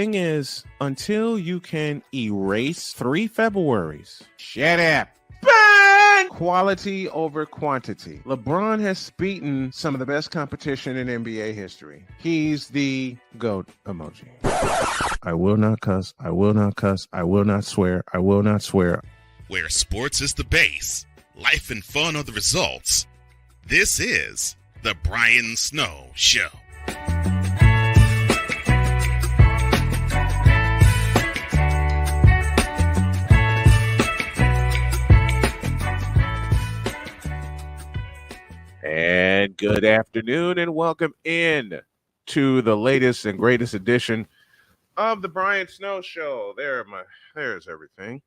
thing is, until you can erase 3 Februaries, shut up. Bang! Quality over quantity. LeBron has beaten some of the best competition in NBA history. He's the GOAT emoji. I will not cuss. I will not cuss. I will not swear. I will not swear. Where sports is the base, life and fun are the results. This is the Brian Snow Show. And good afternoon and welcome in to the latest and greatest edition of the Brian Snow Show. There's everything.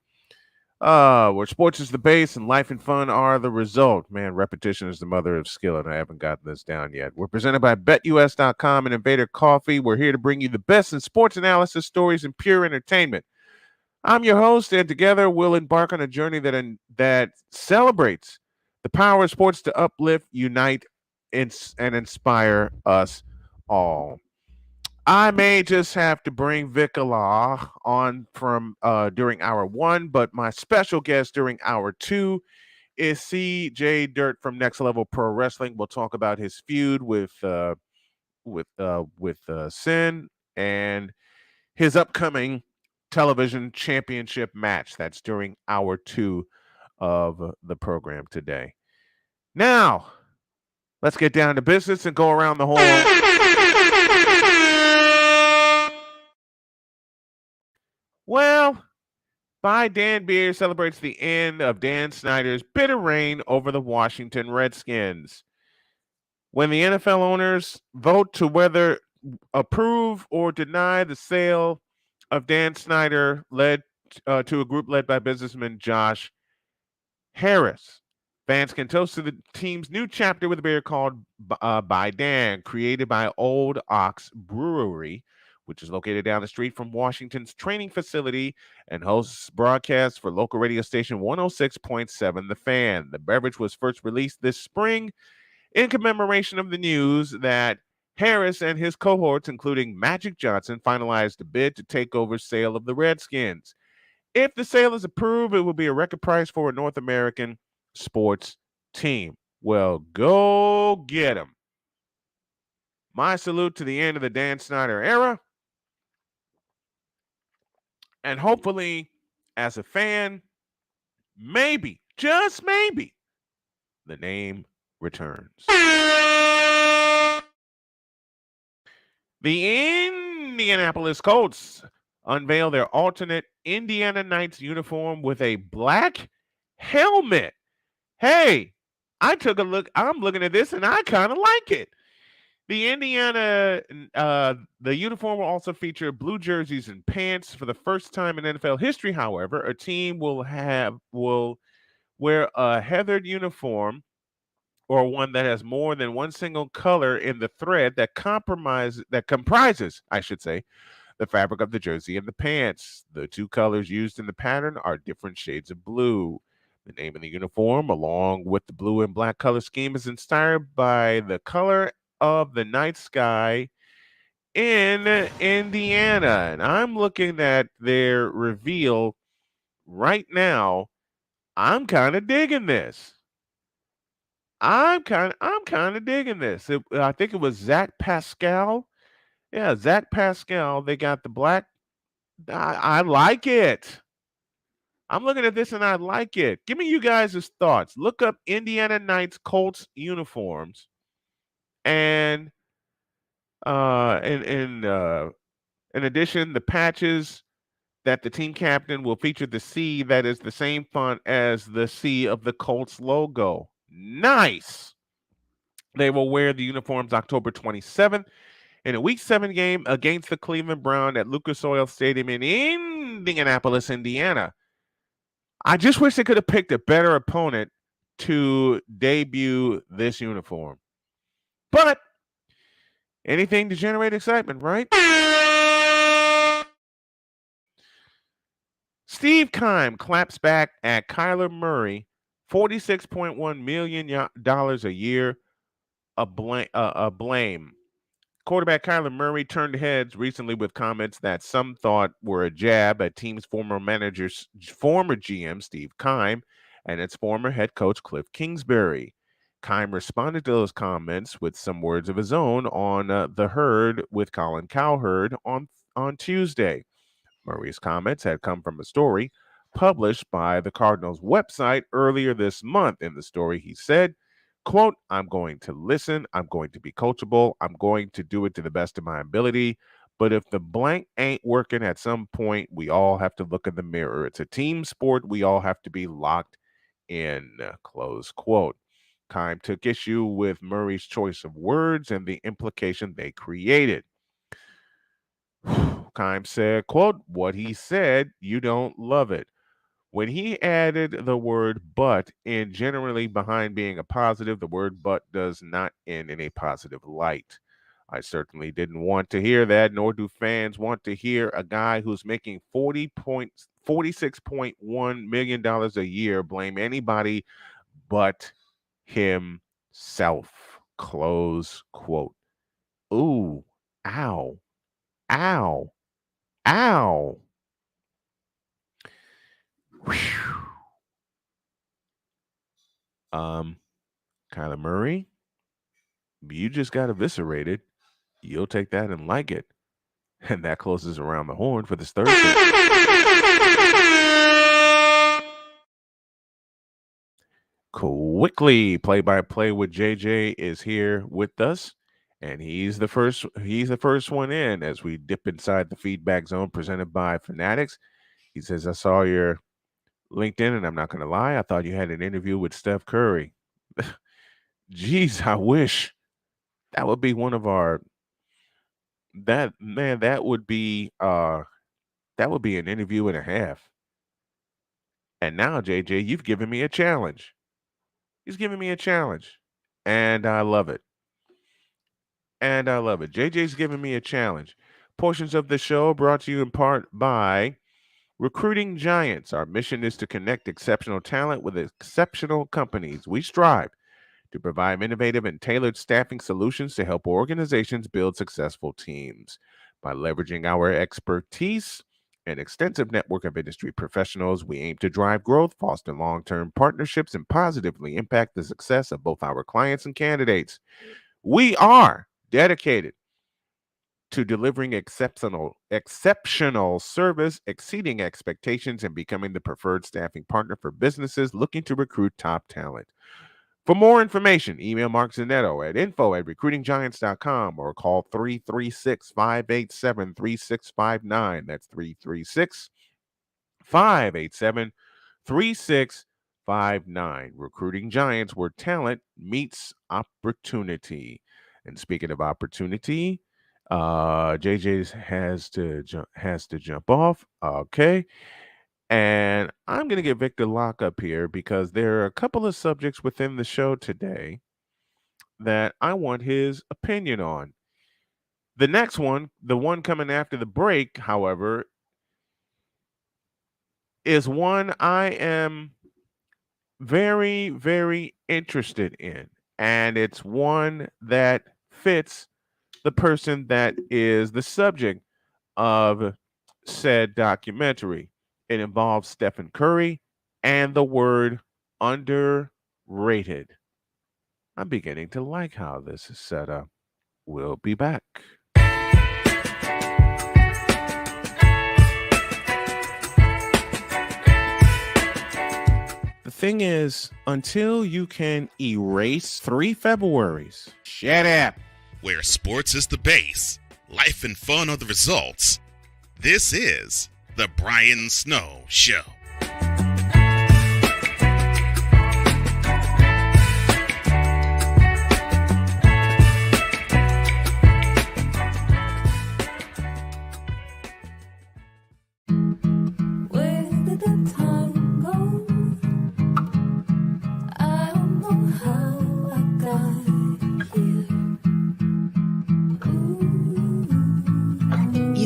Where sports is the base and life and fun are the result. Man, repetition is the mother of skill, and I haven't gotten this down yet. We're presented by BetUS.com and Invader Coffee. We're here to bring you the best in sports analysis, stories, and pure entertainment. I'm your host, and together we'll embark on a journey that celebrates the power of sports to uplift, unite, and inspire us all. I may just have to bring Vicala on from during hour 1, but my special guest during hour 2 is CJ Dirt from Next Level Pro Wrestling. We'll talk about his feud with Sin and his upcoming television championship match. That's during hour 2 of the program today. Now, let's get down to business and go around the horn. Well, By Dan Beer celebrates the end of Dan Snyder's bitter reign over the Washington Redskins. When the NFL owners vote to whether approve or deny the sale of Dan Snyder led to a group led by businessman Josh Harris. Fans can toast to the team's new chapter with a beer called By Dan, created by Old Ox Brewery, which is located down the street from Washington's training facility and hosts broadcasts for local radio station 106.7 The Fan. The beverage was first released this spring in commemoration of the news that Harris and his cohorts, including Magic Johnson, finalized a bid to take over sale of the Redskins. If the sale is approved, it will be a record price for a North American sports team. Well, go get them. My salute to the end of the Dan Snyder era. And hopefully, as a fan, maybe, just maybe, the name returns. The Indianapolis Colts unveil their alternate Indiana Knights uniform with a black helmet. Hey, I took a look. I'm looking at this, and I kind of like it. The uniform will also feature blue jerseys and pants. For the first time in NFL history, however, a team will wear a heathered uniform or one that has more than one single color in the thread that comprises, I should say, the fabric of the jersey and the pants. The two colors used in the pattern are different shades of blue. The name of the uniform, along with the blue and black color scheme, is inspired by the color of the night sky in Indiana. And I'm looking at their reveal right now. I'm kind of digging this. I'm kind of digging this. I think it was Zach Pascal. Yeah, Zach Pascal. They got the black. I like it. I'm looking at this and I like it. Give me you guys' thoughts. Look up Indiana Knights Colts uniforms. And in addition, the patches that the team captain will feature the C that is the same font as the C of the Colts logo. Nice. They will wear the uniforms October 27th in a Week 7 game against the Cleveland Browns at Lucas Oil Stadium in Indianapolis, Indiana. I just wish they could have picked a better opponent to debut this uniform. But anything to generate excitement, right? Steve Keim claps back at Kyler Murray, $46.1 million a year, a blame. Quarterback Kyler Murray turned heads recently with comments that some thought were a jab at team's former GM Steve Keim and its former head coach Cliff Kingsbury. Keim responded to those comments with some words of his own on The Herd with Colin Cowherd on Tuesday. Murray's comments had come from a story published by the Cardinals website earlier this month. In the story, he said, quote, "I'm going to listen. I'm going to be coachable. I'm going to do it to the best of my ability. But if the blank ain't working at some point, we all have to look in the mirror. It's a team sport. We all have to be locked in," close quote. Keim took issue with Murray's choice of words and the implication they created. Keim said, quote, "What he said, you don't love it. When he added the word but in generally behind being a positive, the word but does not end in a positive light. I certainly didn't want to hear that, nor do fans want to hear a guy who's making $46.1 million a year blame anybody but himself," close quote. Ooh, ow, ow, ow. Whew. Kyler Murray, you just got eviscerated. You'll take that and like it. And that closes around the horn for this Thursday. Quickly, play-by-play with JJ is here with us, and he's the first one in as we dip inside the feedback zone presented by Fanatics. He says, "I saw your LinkedIn, and I'm not going to lie, I thought you had an interview with Steph Curry." Geez, I wish. That would be one of our that would be an interview and a half. And now, JJ, you've given me a challenge. He's giving me a challenge. And I love it. JJ's giving me a challenge. Portions of the show brought to you in part by Recruiting Giants. Our mission is to connect exceptional talent with exceptional companies. We strive to provide innovative and tailored staffing solutions to help organizations build successful teams. By leveraging our expertise and extensive network of industry professionals, we aim to drive growth, foster long-term partnerships, and positively impact the success of both our clients and candidates. We are dedicated to delivering exceptional service, exceeding expectations, and becoming the preferred staffing partner for businesses looking to recruit top talent. For more information, email Mark Zanetto at info@recruitinggiants.com or call 336-587-3659. That's 336-587-3659. Recruiting Giants, where talent meets opportunity. And speaking of opportunity, JJ has to jump off. Okay. And I'm going to get Victor Locke up here because there are a couple of subjects within the show today that I want his opinion on. The next one, the one coming after the break, however, is one I am very, very interested in. And it's one that fits the person that is the subject of said documentary. It involves Stephen Curry and the word underrated. I'm beginning to like how this is set up. We'll be back. The thing is, until you can erase 3 Februaries, shut up. Where sports is the base, life and fun are the results. This is The Brian Snow Show.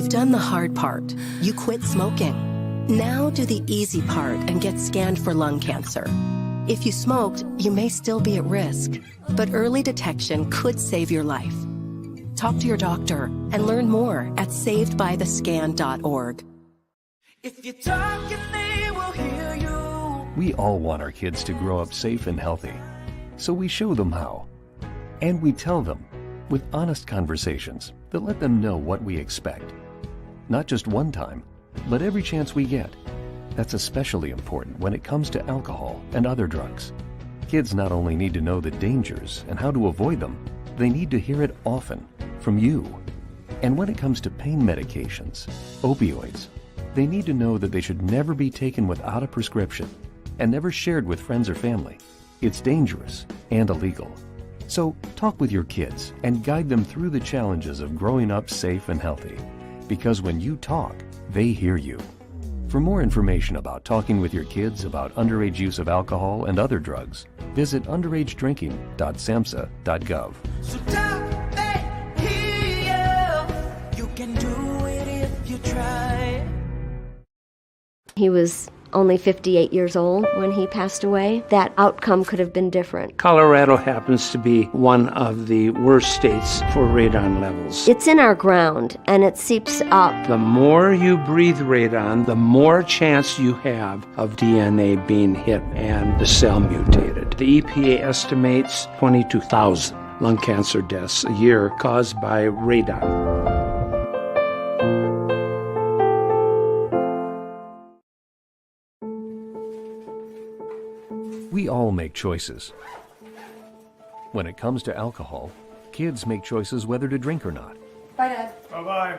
Done the hard part. You quit smoking. Now do the easy part and get scanned for lung cancer. If you smoked, you may still be at risk, but early detection could save your life. Talk to your doctor and learn more at savedbythescan.org. If you talk, they will hear you. We all want our kids to grow up safe and healthy, so we show them how. And we tell them with honest conversations that let them know what we expect. Not just one time, but every chance we get. That's especially important when it comes to alcohol and other drugs. Kids not only need to know the dangers and how to avoid them, they need to hear it often from you. And when it comes to pain medications, opioids, they need to know that they should never be taken without a prescription and never shared with friends or family. It's dangerous and illegal. So talk with your kids and guide them through the challenges of growing up safe and healthy. Because when you talk, they hear you. For more information about talking with your kids about underage use of alcohol and other drugs, visit underagedrinking.samhsa.gov. So talk, they hear you. You can do it if you try. He was only 58 years old when he passed away. That outcome could have been different. Colorado happens to be one of the worst states for radon levels. It's in our ground and it seeps up. The more you breathe radon, the more chance you have of DNA being hit and the cell mutated. The EPA estimates 22,000 lung cancer deaths a year caused by radon. We all make choices. When it comes to alcohol, kids make choices whether to drink or not. Bye, Dad. Bye-bye.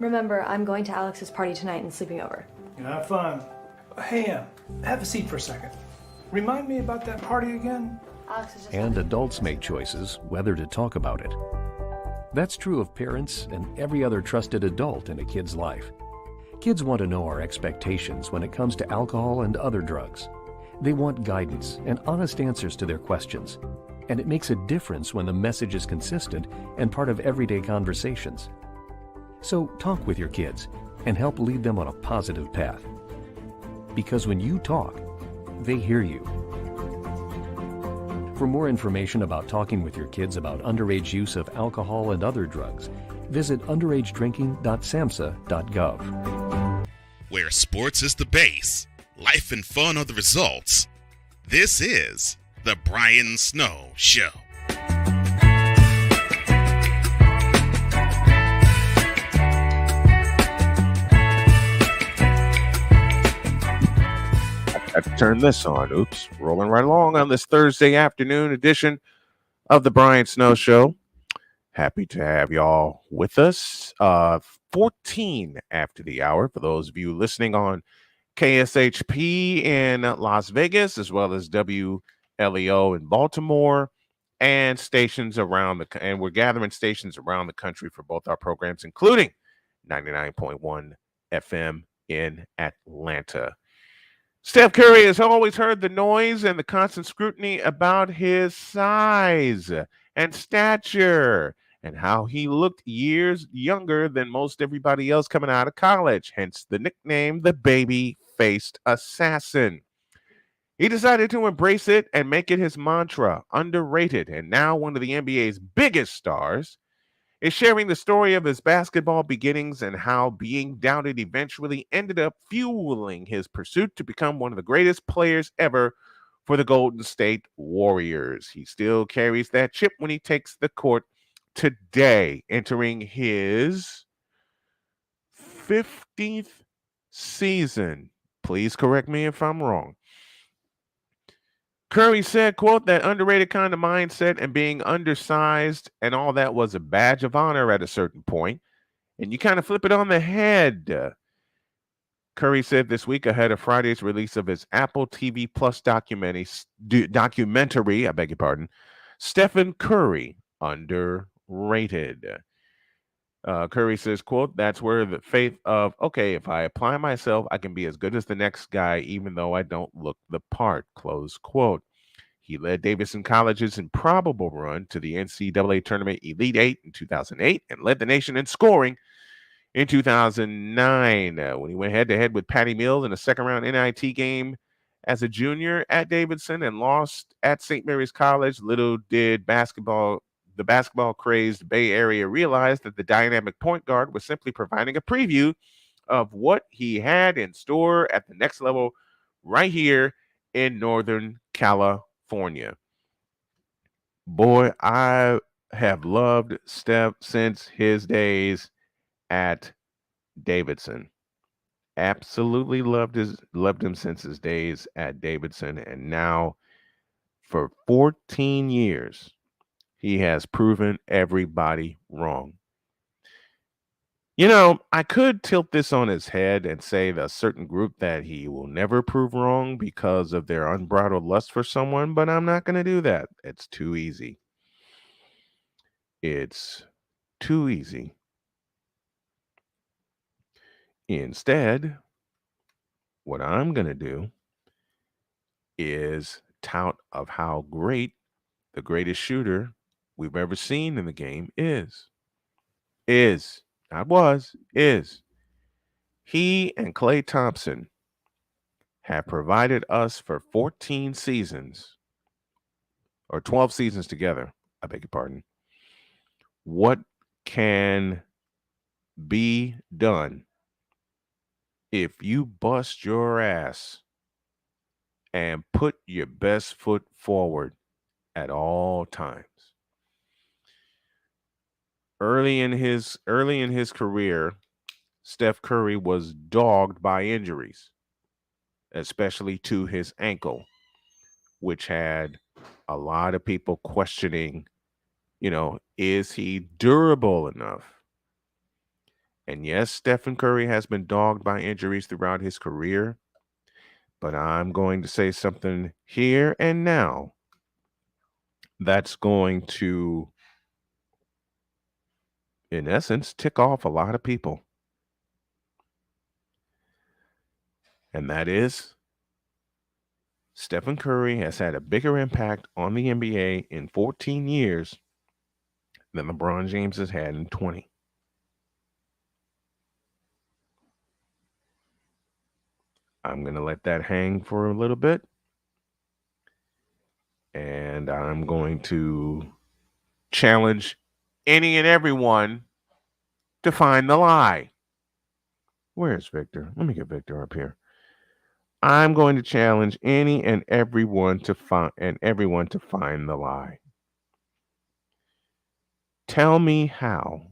Remember, I'm going to Alex's party tonight and sleeping over. You have fun. Hey, have a seat for a second. Remind me about that party again? Alex is just... And adults make choices whether to talk about it. That's true of parents and every other trusted adult in a kid's life. Kids want to know our expectations when it comes to alcohol and other drugs. They want guidance and honest answers to their questions. And it makes a difference when the message is consistent and part of everyday conversations. So talk with your kids and help lead them on a positive path. Because when you talk, they hear you. For more information about talking with your kids about underage use of alcohol and other drugs, visit underagedrinking.samhsa.gov. Where sports is the base, life and fun are the results. This is The Brian Snow Show. I have to turn this on. Oops. Rolling right along on this Thursday afternoon edition of The Brian Snow Show. Happy to have y'all with us. 14 after the hour for those of you listening on KSHP in Las Vegas, as well as WLEO in Baltimore, and stations around and we're gathering stations around the country for both our programs, including 99.1 FM in Atlanta. Steph Curry has always heard the noise and the constant scrutiny about his size and stature and how he looked years younger than most everybody else coming out of college, hence the nickname, the baby-faced assassin. He decided to embrace it and make it his mantra, underrated, and now one of the NBA's biggest stars is sharing the story of his basketball beginnings and how being doubted eventually ended up fueling his pursuit to become one of the greatest players ever for the Golden State Warriors. He still carries that chip when he takes the court today, entering his 15th season. Please correct me if I'm wrong. Curry said, quote, that underrated kind of mindset and being undersized and all that was a badge of honor at a certain point. And you kind of flip it on the head. Curry said this week ahead of Friday's release of his Apple TV Plus documentary, I beg your pardon, Stephen Curry, Underrated. Curry says, quote, that's where the faith of, okay, if I apply myself, I can be as good as the next guy, even though I don't look the part, close quote. He led Davidson College's improbable run to the NCAA Tournament Elite Eight in 2008 and led the nation in scoring in 2009 when he went head-to-head with Patty Mills in a second-round NIT game as a junior at Davidson and lost at St. Mary's College. Little did the the basketball-crazed Bay Area realized that the dynamic point guard was simply providing a preview of what he had in store at the next level right here in Northern California. Boy, I have loved Steph since his days at Davidson. Absolutely loved him since his days at Davidson, and now for 14 years he has proven everybody wrong. You know, I could tilt this on his head and say that a certain group that he will never prove wrong because of their unbridled lust for someone, but I'm not going to do that. It's too easy. It's too easy. Instead, what I'm going to do is tout of how great the greatest shooter we've ever seen in the game is. Not was, is. He and Klay Thompson have provided us for 14 seasons, or 12 seasons together, I beg your pardon, what can be done if you bust your ass and put your best foot forward at all times. Early in his career, Steph Curry was dogged by injuries, especially to his ankle, which had a lot of people questioning, is he durable enough? And yes, Stephen Curry has been dogged by injuries throughout his career, but I'm going to say something here and now that's going to, in essence, tick off a lot of people. And that is, Stephen Curry has had a bigger impact on the NBA in 14 years than LeBron James has had in 20. I'm going to let that hang for a little bit. And I'm going to challenge any and everyone to find the lie. Where's Victor? Let me get Victor up here. I'm going to challenge any and everyone to find the lie. Tell me how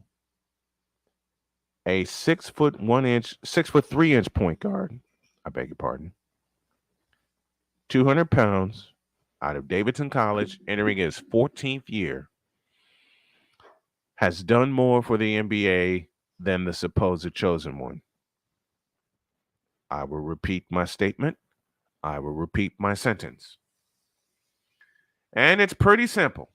a 6'3" point guard, I beg your pardon, 200 pounds, out of Davidson College, entering his 14th year, has done more for the NBA than the supposed chosen one. I will repeat my statement. I will repeat my sentence. And it's pretty simple.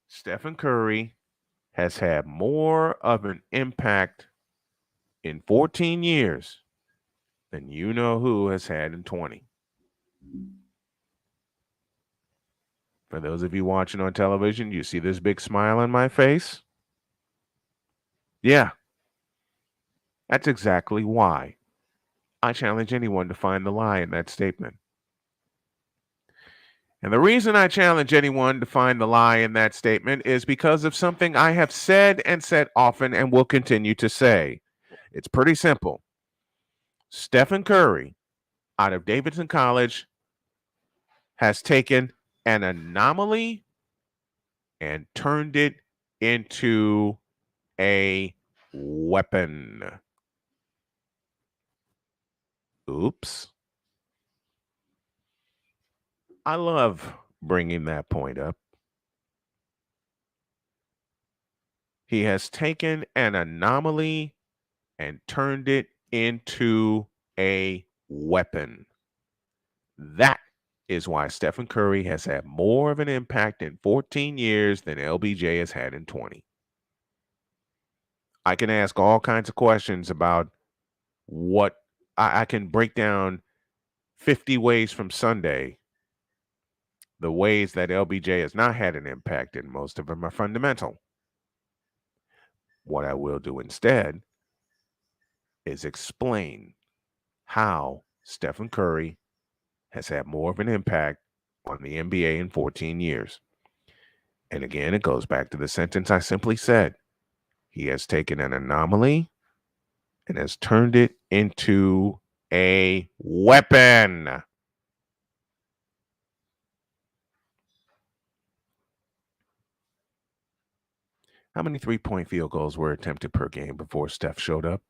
Stephen Curry has had more of an impact in 14 years than you know who has had in 20. For those of you watching on television, you see this big smile on my face? Yeah. That's exactly why I challenge anyone to find the lie in that statement. And the reason I challenge anyone to find the lie in that statement is because of something I have said and said often and will continue to say. It's pretty simple. Stephen Curry, out of Davidson College, has taken an anomaly and turned it into a weapon. Oops. I love bringing that point up. He has taken an anomaly and turned it into a weapon. That is why Stephen Curry has had more of an impact in 14 years than LBJ has had in 20. I can ask all kinds of questions about what I can break down 50 ways from Sunday, the ways that LBJ has not had an impact, and most of them are fundamental. What I will do instead is explain how Stephen Curry has had more of an impact on the NBA in 14 years. And again, it goes back to the sentence I simply said. He has taken an anomaly and has turned it into a weapon. How many three-point field goals were attempted per game before Steph showed up?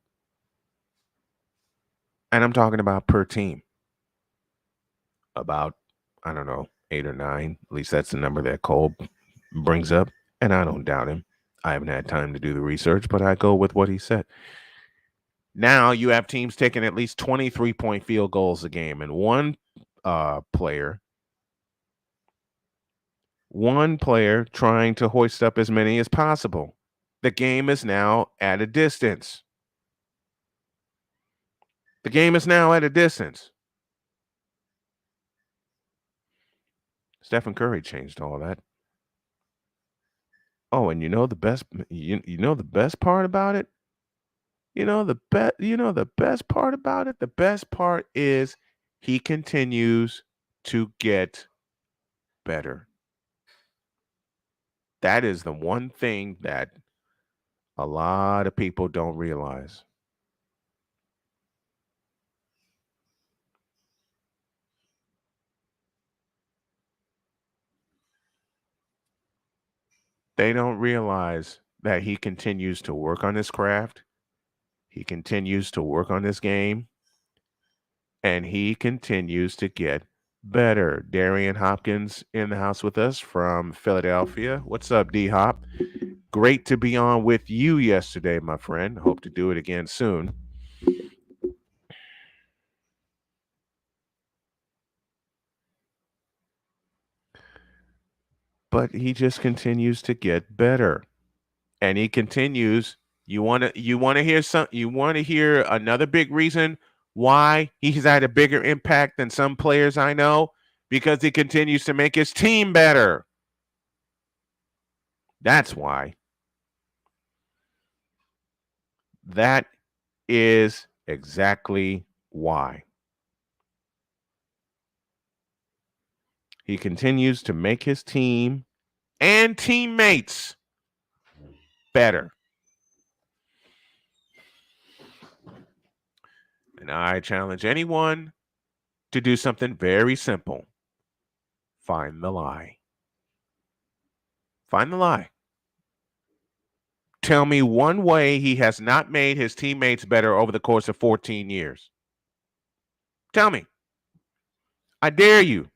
And I'm talking about per team. About, I don't know, 8 or 9. At least that's the number that Cole brings up. And I don't doubt him. I haven't had time to do the research, but I go with what he said. Now you have teams taking at least 23-point field goals a game, and one player trying to hoist up as many as possible. The game is now at a distance. Stephen Curry changed all that. Oh, and you know the best part about it? The best part about it? The best part is he continues to get better. That is the one thing that a lot of people don't realize. They don't realize that he continues to work on his craft. He continues to work on his game. And he continues to get better. Darian Hopkins in the house with us from Philadelphia. What's up, D-Hop? Great to be on with you yesterday, my friend. Hope to do it again soon. But he just continues to get better. And he continues. You want to hear another big reason why he's had a bigger impact than some players I know? Because he continues to make his team better. That's why. That is exactly why. He continues to make his team and teammates better. And I challenge anyone to do something very simple. Find the lie. Find the lie. Tell me one way he has not made his teammates better over the course of 14 years. Tell me. I dare you.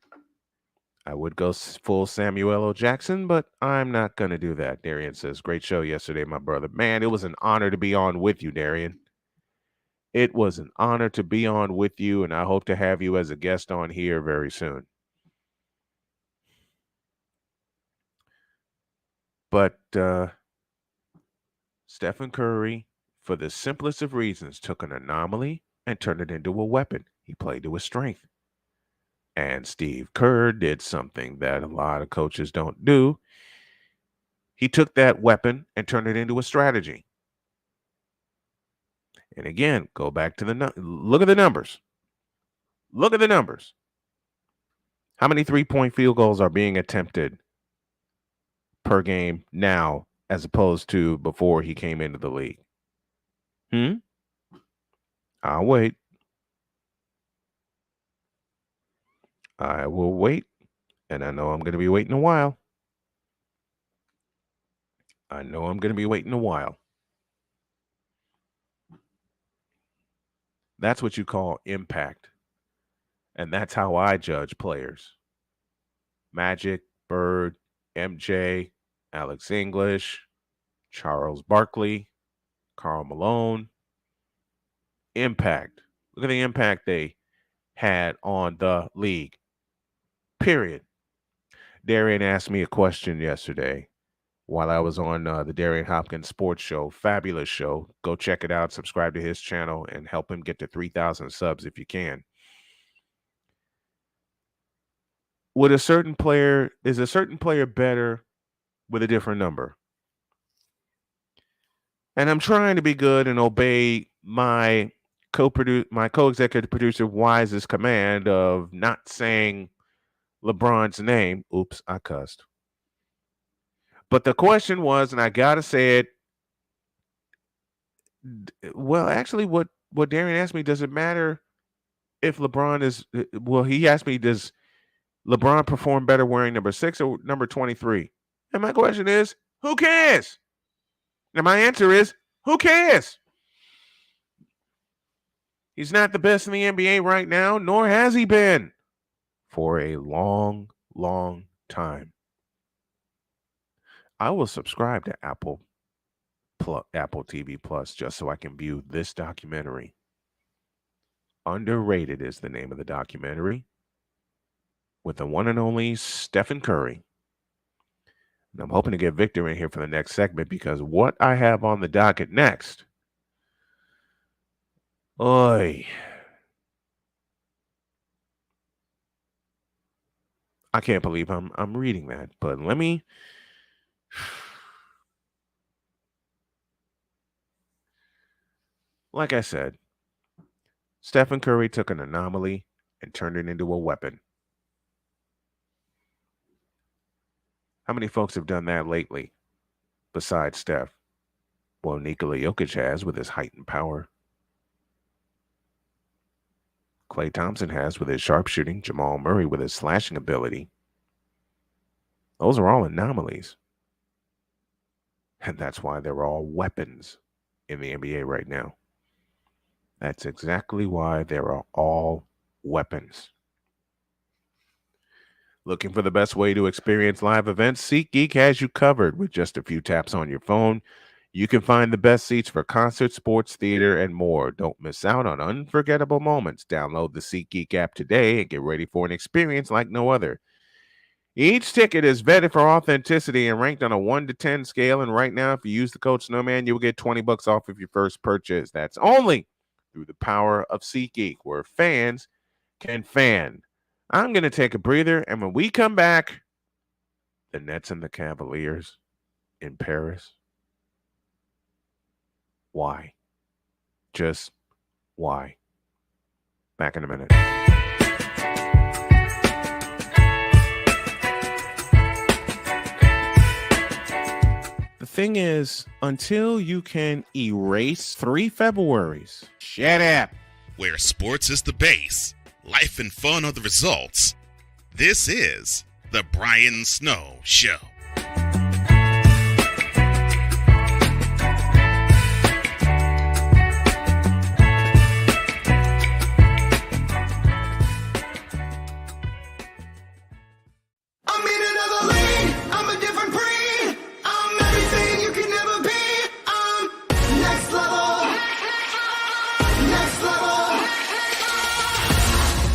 I would go full Samuel L. Jackson, but I'm not going to do that. Darian says, great show yesterday, my brother. Man, it was an honor to be on with you, Darian. It was an honor to be on with you, and I hope to have you as a guest on here very soon. But Stephen Curry, for the simplest of reasons, took an anomaly and turned it into a weapon. He played to his strength. And Steve Kerr did something that a lot of coaches don't do. He took that weapon and turned it into a strategy. And again, go back to look at the numbers. Look at the numbers. How many three-point field goals are being attempted per game now as opposed to before he came into the league? I'll wait. I will wait. And I know I'm going to be waiting a while. That's what you call impact. And that's how I judge players. Magic, Bird, MJ, Alex English, Charles Barkley, Karl Malone. Impact. Look at the impact they had on the league. Period. Darian asked me a question yesterday while I was on the Darian Hopkins Sports Show. Fabulous show. Go check it out. Subscribe to his channel and help him get to 3,000 subs if you can. Is a certain player better with a different number? And I'm trying to be good and obey my co-executive producer Wise's command of not saying LeBron's name. Oops, I cussed. But the question was, and I gotta say it. Well, actually, what Darian asked me, does it matter if LeBron is? Well, he asked me, does LeBron perform better wearing number 6 or number 23? And my question is, who cares? And my answer is, who cares? He's not the best in the NBA right now, nor has he been for a long, long time. I will subscribe to Apple TV Plus just so I can view this documentary. Underrated is the name of the documentary, with the one and only Stephen Curry. And I'm hoping to get Victor in here for the next segment, because what I have on the docket next, I can't believe I'm reading that, but let me. Like I said, Stephen Curry took an anomaly and turned it into a weapon. How many folks have done that lately besides Steph? Well, Nikola Jokic has, with his heightened power. Klay Thompson has with his sharpshooting. Jamal Murray with his slashing ability. Those are all anomalies. And that's why they're all weapons in the NBA right now. That's exactly why they're all weapons. Looking for the best way to experience live events? SeatGeek has you covered. With just a few taps on your phone, you can find the best seats for concerts, sports, theater, and more. Don't miss out on unforgettable moments. Download the SeatGeek app today and get ready for an experience like no other. Each ticket is vetted for authenticity and ranked on a 1 to 10 scale. And right now, if you use the code Snowman, you'll get $20 off of your first purchase. That's only through the power of SeatGeek, where fans can fan. I'm going to take a breather, and when we come back, the Nets and the Cavaliers in Paris. Why? Just why? Back in a minute. The thing is, until you can erase 3 Februaries, shut up. Where sports is the base, life and fun are the results. This is the Brian Snow Show.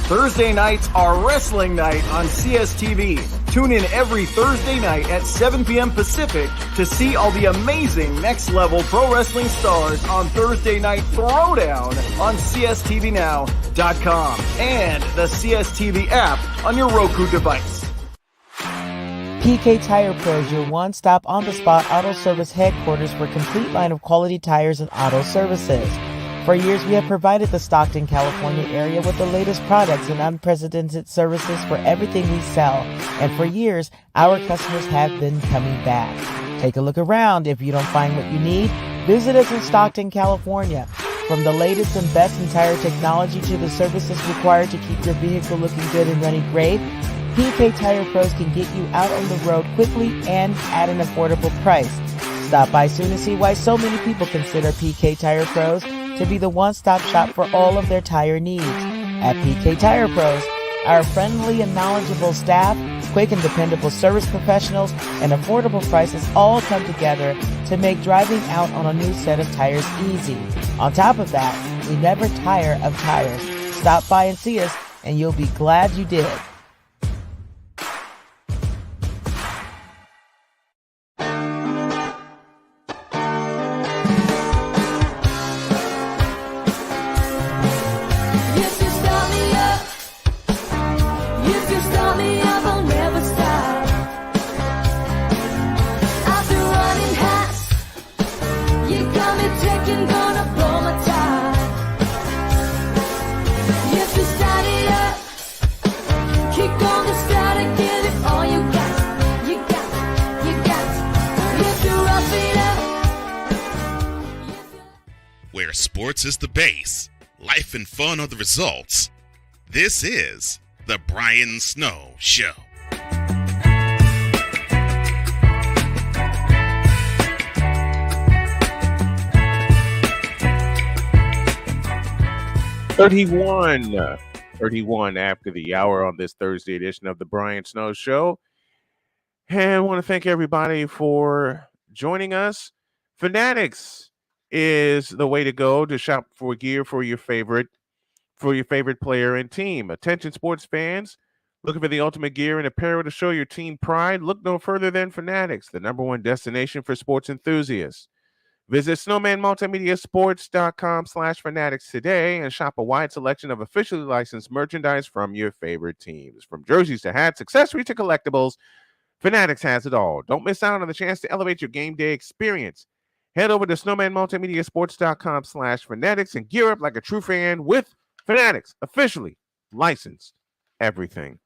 Thursday nights are wrestling night on CSTV. Tune in every Thursday night at 7 p.m. Pacific to see all the amazing next-level pro wrestling stars on Thursday Night Throwdown on CSTVNow.com and the CSTV app on your Roku device. PK Tire Pros, your one-stop on-the-spot auto service headquarters for a complete line of quality tires and auto services. For years, we have provided the Stockton, California area with the latest products and unprecedented services for everything we sell. And for years, our customers have been coming back. Take a look around. If you don't find what you need, visit us in Stockton, California. From the latest and best in tire technology to the services required to keep your vehicle looking good and running great, PK Tire Pros can get you out on the road quickly and at an affordable price. Stop by soon to see why so many people consider PK Tire Pros to be the one-stop shop for all of their tire needs. At PK Tire Pros, our friendly and knowledgeable staff, quick and dependable service professionals, and affordable prices all come together to make driving out on a new set of tires easy. On top of that, we never tire of tires. Stop by and see us, and you'll be glad you did. Sports is the base. Life and fun are the results. This is The Brian Snow Show. Thirty-one after the hour on this Thursday edition of The Brian Snow Show. And I want to thank everybody for joining us. Fanatics is the way to go to shop for gear for your favorite player and team. Attention sports fans, looking for the ultimate gear and apparel to show your team pride? Look no further than Fanatics, the #1 destination for sports enthusiasts. Visit snowmanmultimediasports.com/fanatics today and shop a wide selection of officially licensed merchandise from your favorite teams. From jerseys to hats, accessories to collectibles, Fanatics has it all. Don't miss out on the chance to elevate your game day experience. Head over to snowmanmultimediasports.com/fanatics and gear up like a true fan with Fanatics, officially licensed everything.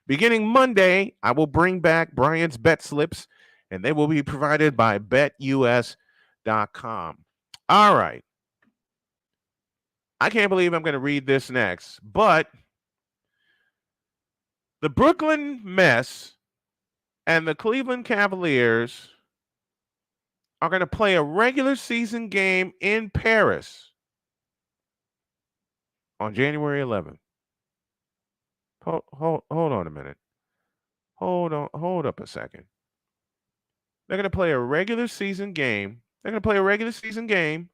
Beginning Monday, I will bring back Brian's bet slips, and they will be provided by BetUS.com. All right. I can't believe I'm going to read this next, but the Brooklyn Mess and the Cleveland Cavaliers are going to play a regular season game in Paris on January 11th. Hold on a minute. Hold up a second. They're going to play a regular season game. They're going to play a regular season game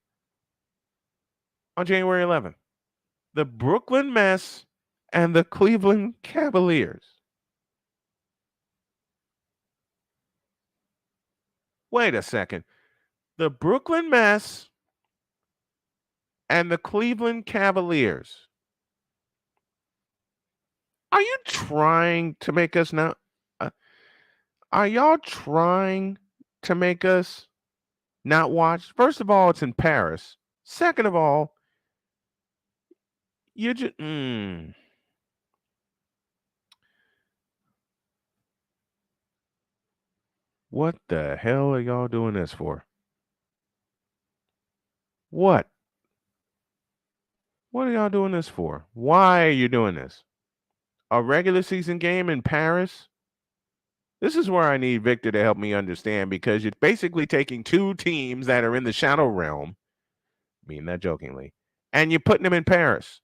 on January 11th. The Brooklyn Mess and the Cleveland Cavaliers. Wait a second. The Brooklyn Mess and the Cleveland Cavaliers. Are you trying to make us not? Are y'all trying to make us not watch? First of all, it's in Paris. Second of all, you just What the hell are y'all doing this for? What? What are y'all doing this for? Why are you doing this? A regular season game in Paris? This is where I need Victor to help me understand, because you're basically taking two teams that are in the shadow realm, I mean that jokingly, and you're putting them in Paris.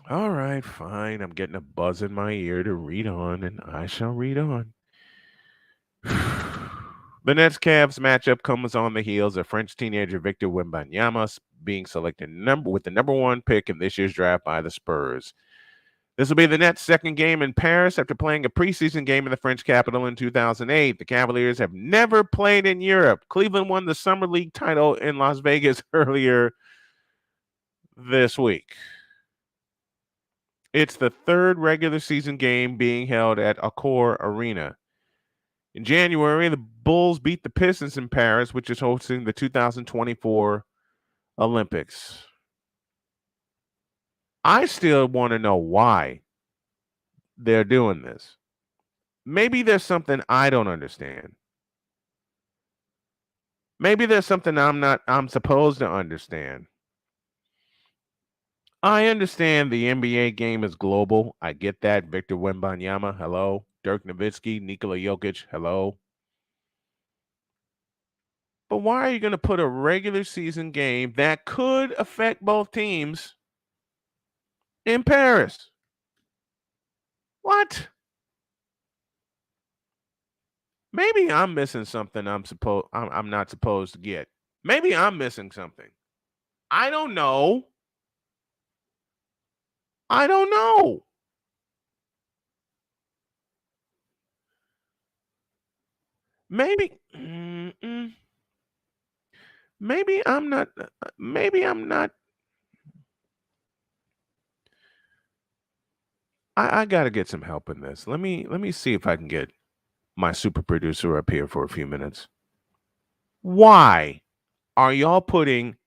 All right, fine. I'm getting a buzz in my ear to read on, and I shall read on. The Nets-Cavs matchup comes on the heels of French teenager Victor Wembanyama being selected with the #1 pick in this year's draft by the Spurs. This will be the Nets' second game in Paris after playing a preseason game in the French capital in 2008. The Cavaliers have never played in Europe. Cleveland won the Summer League title in Las Vegas earlier this week. It's the third regular season game being held at Accor Arena. In January, the Bulls beat the Pistons in Paris, which is hosting the 2024 Olympics. I still want to know why they're doing this. Maybe there's something I don't understand. Maybe there's something I'm supposed to understand. I understand the NBA game is global. I get that. Victor Wembanyama, hello. Dirk Nowitzki, Nikola Jokic, hello. But why are you going to put a regular season game that could affect both teams in Paris? What? Maybe I'm missing something I'm not supposed to get. Maybe I'm missing something. I don't know. Maybe I'm not. Maybe I'm not. I got to get some help in this. Let me see if I can get my super producer up here for a few minutes. Why are y'all putting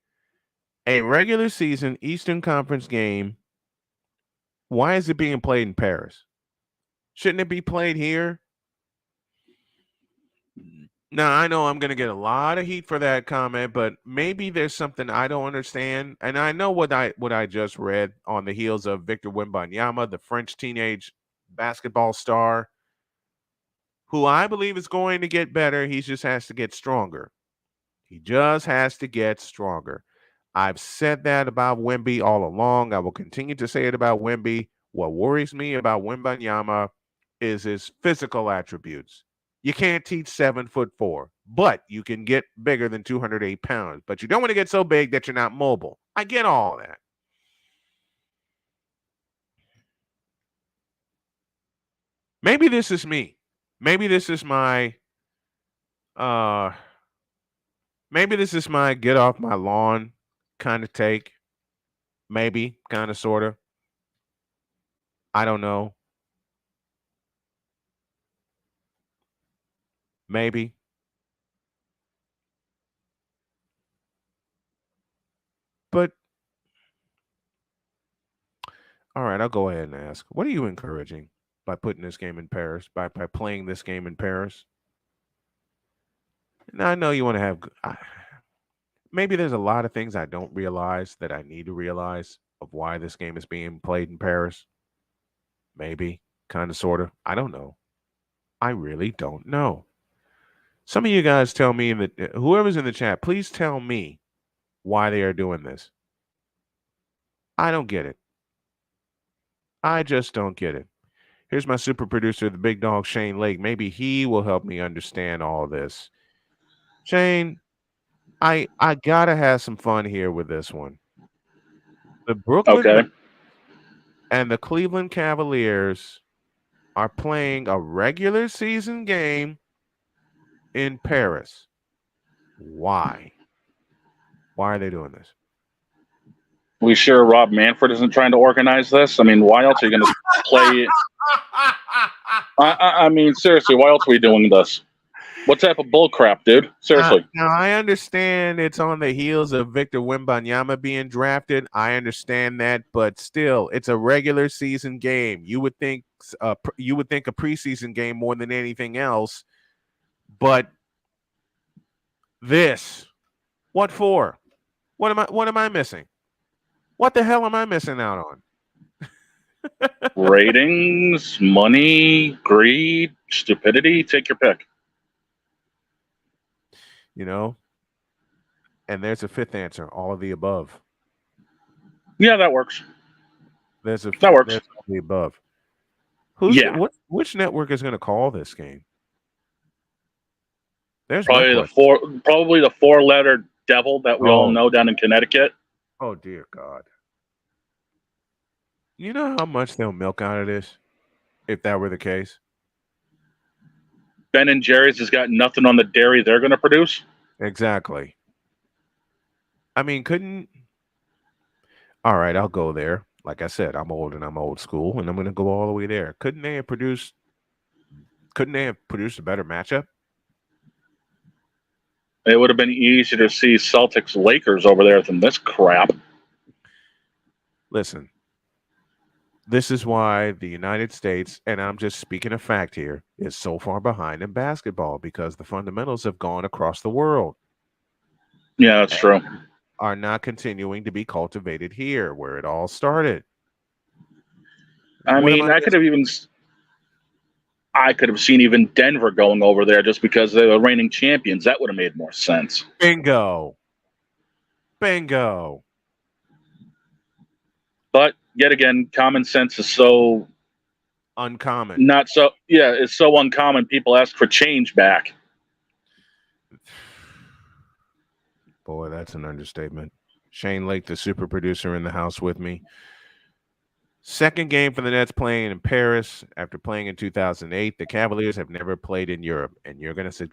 a regular season Eastern Conference game? Why is it being played in Paris? Shouldn't it be played here? Now, I know I'm going to get a lot of heat for that comment, but maybe there's something I don't understand. And I know what I just read on the heels of Victor Wembanyama, the French teenage basketball star, who I believe is going to get better. He just has to get stronger. He just has to get stronger. I've said that about Wemby all along. I will continue to say it about Wemby. What worries me about Wembanyama is his physical attributes. You can't teach 7'4", but you can get bigger than 208 pounds. But you don't want to get so big that you're not mobile. I get all that. Maybe this is me. Maybe this is my get off my lawn kind of take. Maybe, kind of, sort of. I don't know. Maybe. But, all right, I'll go ahead and ask. What are you encouraging by putting this game in Paris, by playing this game in Paris? Now, I know you want to have... maybe there's a lot of things I don't realize that I need to realize of why this game is being played in Paris. Maybe, kind of, sort of. I don't know. I really don't know. Some of you guys tell me, whoever's in the chat, please tell me why they are doing this. I don't get it. I just don't get it. Here's my super producer, the big dog, Shane Lake. Maybe he will help me understand all this. Shane, I gotta have some fun here with this one. The Brooklyn Nets and the Cleveland Cavaliers are playing a regular season game in Paris. Why? Why are they doing this? We sure Rob Manfred isn't trying to organize this? I mean, why else are you going to play? I mean, seriously, why else are we doing this? What type of bull crap, dude? Seriously. Now, I understand it's on the heels of Victor Wembanyama being drafted. I understand that, but still, it's a regular season game. You would think a preseason game more than anything else. But this, what for? What am I missing? What the hell am I missing out on? Ratings, money, greed, stupidity. Take your pick. You know, and there's a fifth answer, all of the above. Yeah, that works. That works. There's all of the above. Which network is going to call this game? There's probably the four-letter devil that we all know down in Connecticut. Oh dear God. You know how much they'll milk out of this if that were the case? Ben and Jerry's has got nothing on the dairy they're going to produce. Exactly. I mean, all right, I'll go there. Like I said, I'm old and I'm old school, and I'm going to go all the way there. Couldn't they have produced a better matchup? It would have been easier to see Celtics Lakers over there than this crap. Listen, this is why the United States, and I'm just speaking a fact here, is so far behind in basketball, because the fundamentals have gone across the world. Yeah, that's true. Are not continuing to be cultivated here, where it all started. I could have seen even Denver going over there just because they're the reigning champions. That would have made more sense. Bingo. But yet again, common sense is so uncommon. It's so uncommon. People ask for change back. Boy, that's an understatement. Shane Lake, the super producer, in the house with me. Second game for the Nets playing in Paris after playing in 2008. The Cavaliers have never played in Europe, and you're going to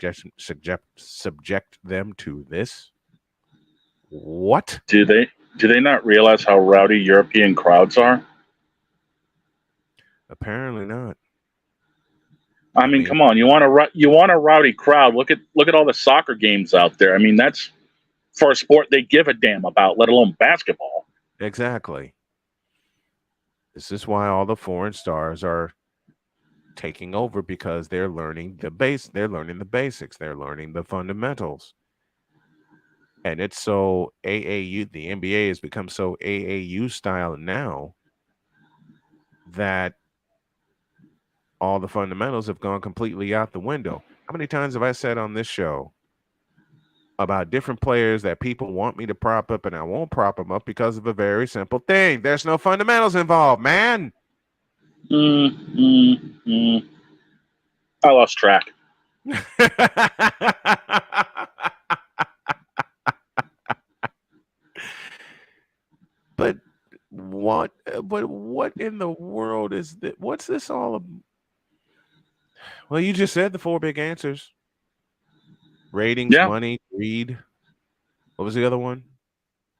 subject them to this? What? Do they not realize how rowdy European crowds are? Apparently not. I mean, come on. You want a rowdy crowd? Look at all the soccer games out there. I mean, that's for a sport they give a damn about, let alone basketball. Exactly. This is why all the foreign stars are taking over because they're learning the basics, they're learning the fundamentals. And it's so AAU, the NBA has become so AAU style now that all the fundamentals have gone completely out the window. How many times have I said on this show about different players that people want me to prop up and I won't prop them up because of a very simple thing? There's no fundamentals involved, man. I lost track. But what in the world is that? What's this all about? Well, you just said the four big answers. Ratings, money, greed. What was the other one?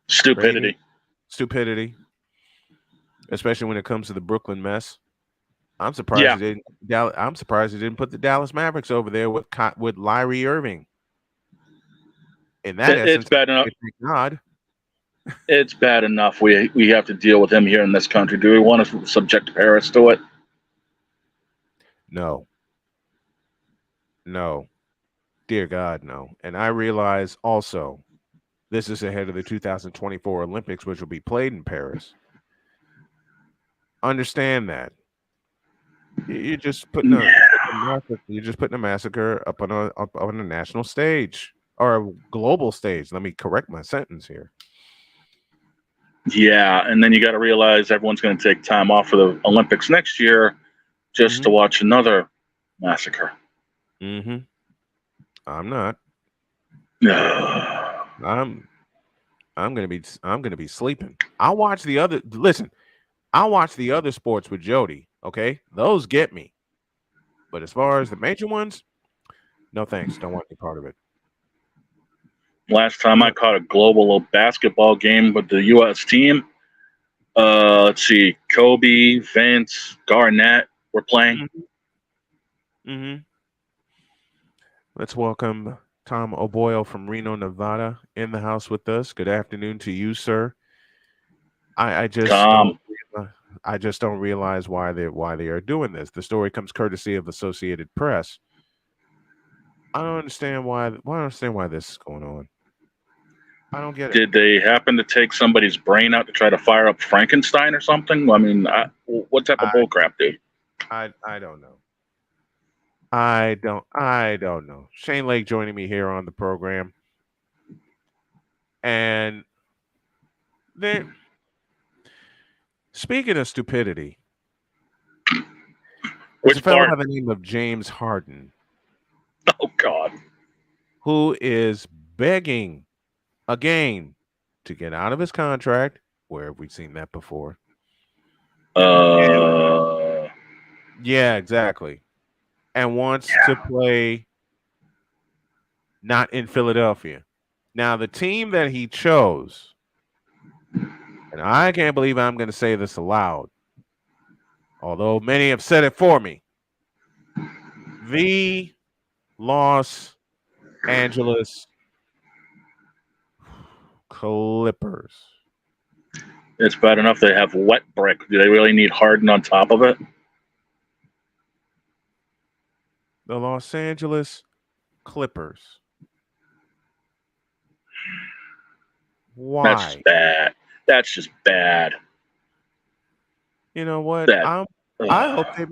Stupidity. Stupidity. Especially when it comes to the Brooklyn mess. I'm surprised he didn't put the Dallas Mavericks over there with Kyrie Irving. In that essence, it's bad enough. God. It's bad enough. We have to deal with him here in this country. Do we want to subject Paris to it? No. Dear God, no. And I realize also this is ahead of the 2024 Olympics, which will be played in Paris. Understand that. You're just putting a massacre up on a national stage or a global stage. Let me correct my sentence here. Yeah, and then you got to realize everyone's going to take time off for the Olympics next year just to watch another massacre. I'm not. I'm gonna be sleeping. I'll watch the other. Listen, I'll watch the other sports with Jody. Okay, those get me. But as far as the major ones, no thanks. Don't want any part of it. Last time I caught a global basketball game with the U.S. team, let's see, Kobe, Vince, Garnett were playing. Let's welcome Tom O'Boyle from Reno, Nevada, in the house with us. Good afternoon to you, sir. I just don't realize why they are doing this. The story comes courtesy of Associated Press. I don't understand why this is going on. I don't get it. Did they happen to take somebody's brain out to try to fire up Frankenstein or something? I mean, what type of bullcrap, dude? I don't know. I don't know. Shane Lake joining me here on the program. And then, speaking of stupidity, there's a fellow by the name of James Harden. Oh, God. Who is begging again to get out of his contract. Where have we seen that before? Yeah, exactly. And wants to play not in Philadelphia. Now, the team that he chose, and I can't believe I'm going to say this aloud, although many have said it for me, the Los Angeles Clippers. It's bad enough they have wet brick. Do they really need Harden on top of it? The Los Angeles Clippers. Why? That's just bad. That's just bad. You know what? I hope they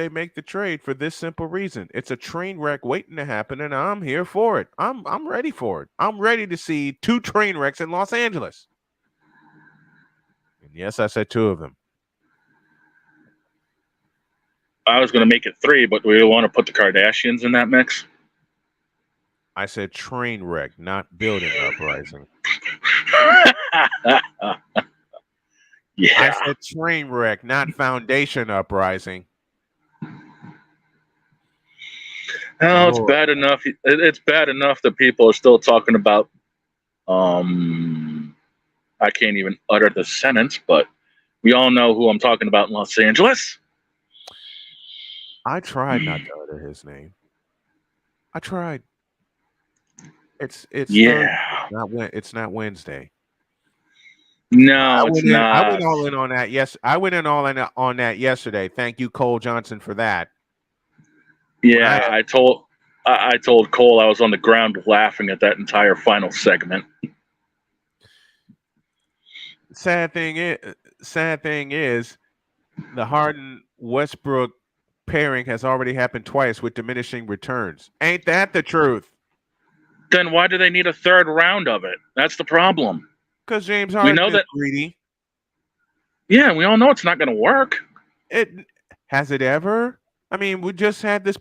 make the trade for this simple reason. It's a train wreck waiting to happen, and I'm here for it. I'm ready for it. I'm ready to see 2 train wrecks in Los Angeles. And yes, I said 2 of them. I was going to make it 3, but do we want to put the Kardashians in that mix? I said train wreck, not building uprising. Yeah. I said train wreck, not foundation uprising. No, it's bad enough. It's bad enough that people are still talking about. I can't even utter the sentence, but we all know who I'm talking about in Los Angeles. I tried not to utter his name. I tried. It's Thursday, it's not Wednesday. No, it's not. I went all in on that. Yes, I went in all in on that yesterday. Thank you, Cole Johnson, for that. Yeah, I told Cole I was on the ground laughing at that entire final segment. Sad thing is, the Harden Westbrook pairing has already happened twice with diminishing returns. Ain't that the truth? Then why do they need a third round of it? That's the problem. Because James Harden is greedy. Yeah, we all know it's not going to work. Has it ever? I mean, we just had this.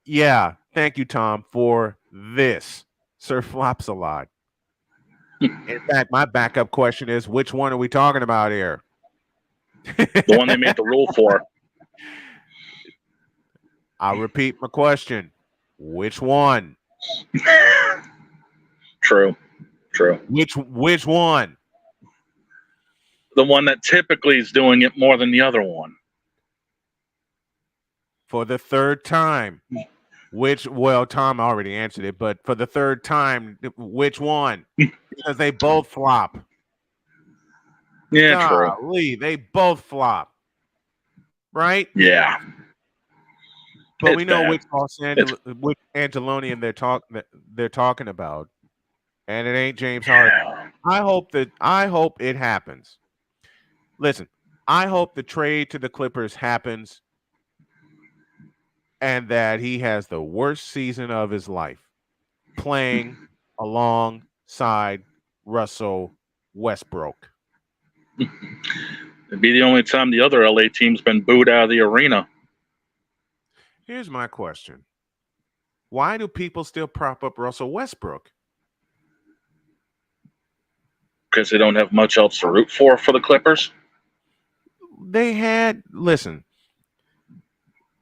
Yeah, thank you, Tom, for this. Sir Flops a lot. In fact, my backup question is, which one are we talking about here? The one they made the rule for. I'll repeat my question. Which one? True. Which one? The one that typically is doing it more than the other one. For the third time. Tom already answered it, but for the third time, which one? Because they both flop. Yeah, golly, they both flop. Right? Yeah. But it's we know bad. which Angelonian they're talking about. And it ain't James Harden. I hope it happens. Listen, I hope the trade to the Clippers happens and that he has the worst season of his life playing alongside Russell Westbrook. It'd be the only time the other LA team's been booed out of the arena. Here's my question. Why do people still prop up Russell Westbrook? Because they don't have much else to root for the Clippers? Listen,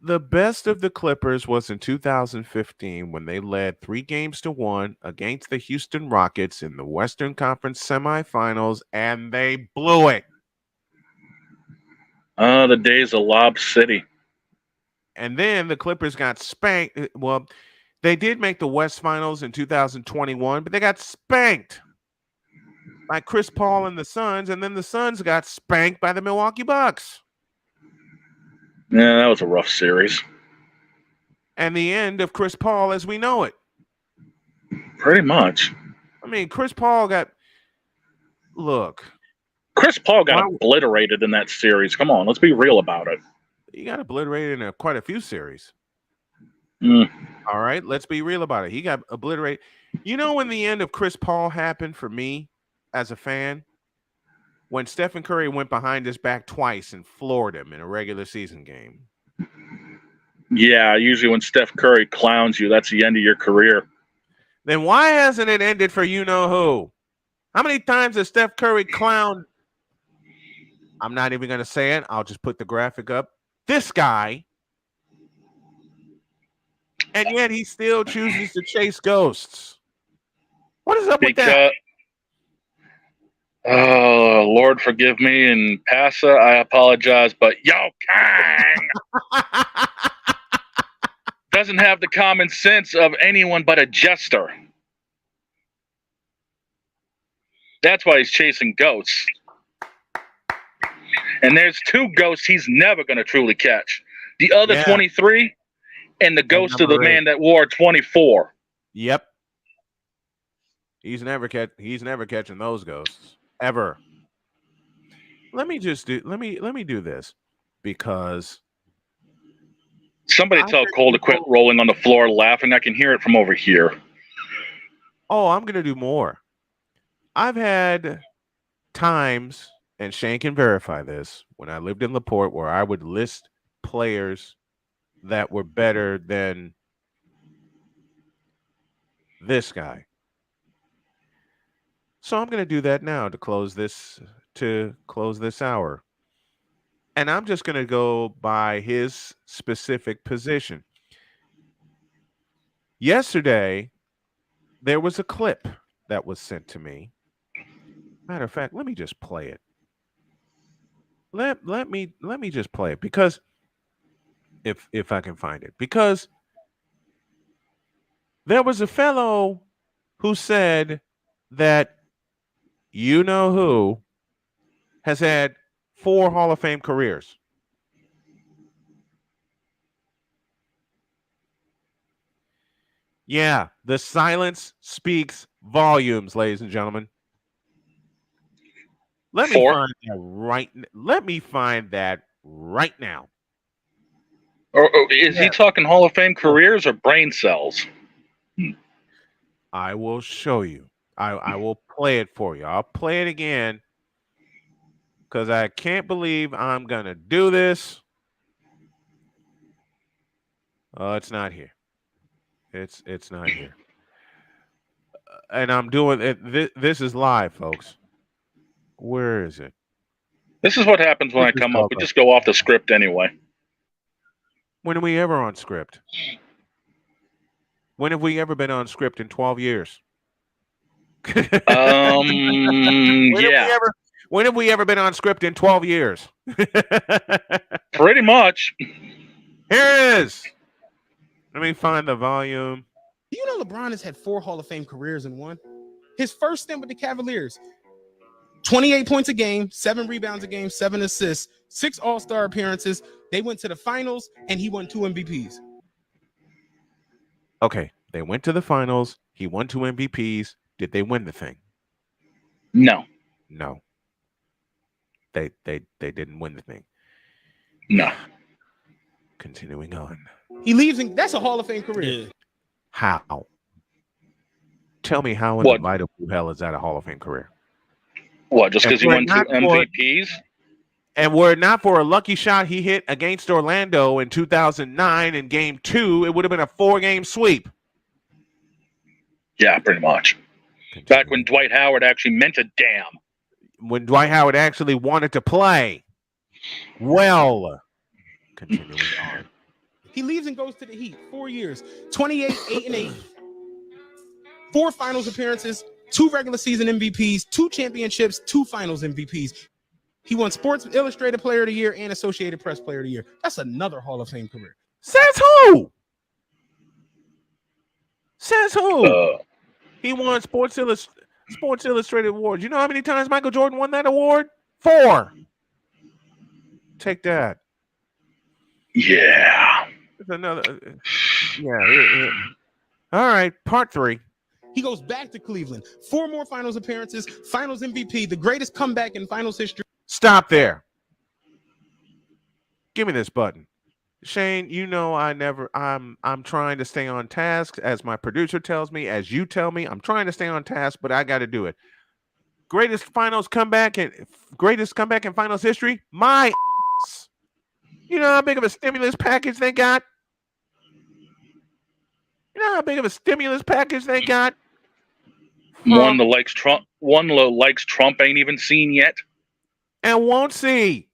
the best of the Clippers was in 2015 when they led 3-1 against the Houston Rockets in the Western Conference semifinals, and they blew it. The days of Lob City. And then the Clippers got spanked. Well, they did make the West Finals in 2021, but they got spanked by Chris Paul and the Suns, and then the Suns got spanked by the Milwaukee Bucks. Yeah, that was a rough series. And the end of Chris Paul as we know it. Pretty much. I mean, Chris Paul got obliterated in that series. Come on, let's be real about it. He got obliterated in quite a few series. All right, let's be real about it. He got obliterated. You know when the end of Chris Paul happened for me as a fan? When Stephen Curry went behind his back twice and floored him in a regular season game. Yeah, usually when Steph Curry clowns you, that's the end of your career. Then why hasn't it ended for you-know-who? How many times has Steph Curry clowned? I'm not even going to say it. I'll just put the graphic up. This guy. And yet he still chooses to chase ghosts. What is up with that? Oh, Lord forgive me, and Passa, I apologize, but Yo Kang doesn't have the common sense of anyone but a jester. That's why he's chasing ghosts. And there's 2 ghosts he's never going to truly catch. The other 23 and the ghost of the man that wore 24. Yep. He's never catching those ghosts ever. Let me do this because somebody tell Cole to quit rolling on the floor laughing. I can hear it from over here. Oh, I'm going to do more. I've had times, and Shane can verify this, when I lived in LaPorte where I would list players that were better than this guy. So I'm going to do that now to close this hour. And I'm just going to go by his specific position. Yesterday, there was a clip that was sent to me. Matter of fact, let me just play it. Let me just play it because if I can find it. Because there was a fellow who said that you know who has had 4 Hall of Fame careers. Yeah, the silence speaks volumes, ladies and gentlemen. Let me find that right now. Or is he talking Hall of Fame careers or brain cells? I will show you. I will play it for you. I'll play it again because I can't believe I'm gonna do this. Oh, it's not here. It's not here. And I'm doing it. This is live, folks. Where is it? This is what happens when I come up. We just go off the script anyway. When are we ever on script? When have we ever been on script in 12 years? When have we ever been on script in 12 years? Pretty much. Here it is. Let me find the volume. Do you know LeBron has had 4 Hall of Fame careers in one? His first stint with the Cavaliers, 28 points a game, 7 rebounds a game, 7 assists, 6 All-Star appearances. They went to the finals, and he won 2 MVPs. Okay, they went to the finals. He won 2 MVPs. Did they win the thing? No. No. They didn't win the thing. No. Continuing on. He leaves, and that's a Hall of Fame career. How? Tell me how in the light of hell is that a Hall of Fame career? What, just because he won 2 MVPs? And were it not for a lucky shot he hit against Orlando in 2009 in Game 2, it would have been a 4-game sweep. Yeah, pretty much. Back when Dwight Howard actually meant a damn. When Dwight Howard actually wanted to play. Well, continuing on. He leaves and goes to the Heat. 4 years, 28, 8-8, 4 finals appearances, 2 regular season MVPs, 2 championships, 2 finals MVPs. He won Sports Illustrated Player of the Year and Associated Press Player of the Year. That's another Hall of Fame career. Says who? Says who? He won Sports Illustrated awards. You know how many times Michael Jordan won that award? 4. Take that. Yeah. It's another. Yeah. All right. Part 3. He goes back to Cleveland. 4 more finals appearances, finals MVP, the greatest comeback in finals history. Stop there. Give me this button. Shane, you know I'm trying to stay on task, as my producer tells me, as you tell me. I'm trying to stay on task, but I got to do it. Greatest comeback in finals history? My ass. You know how big of a stimulus package they got? One that likes Trump ain't even seen yet. And won't see.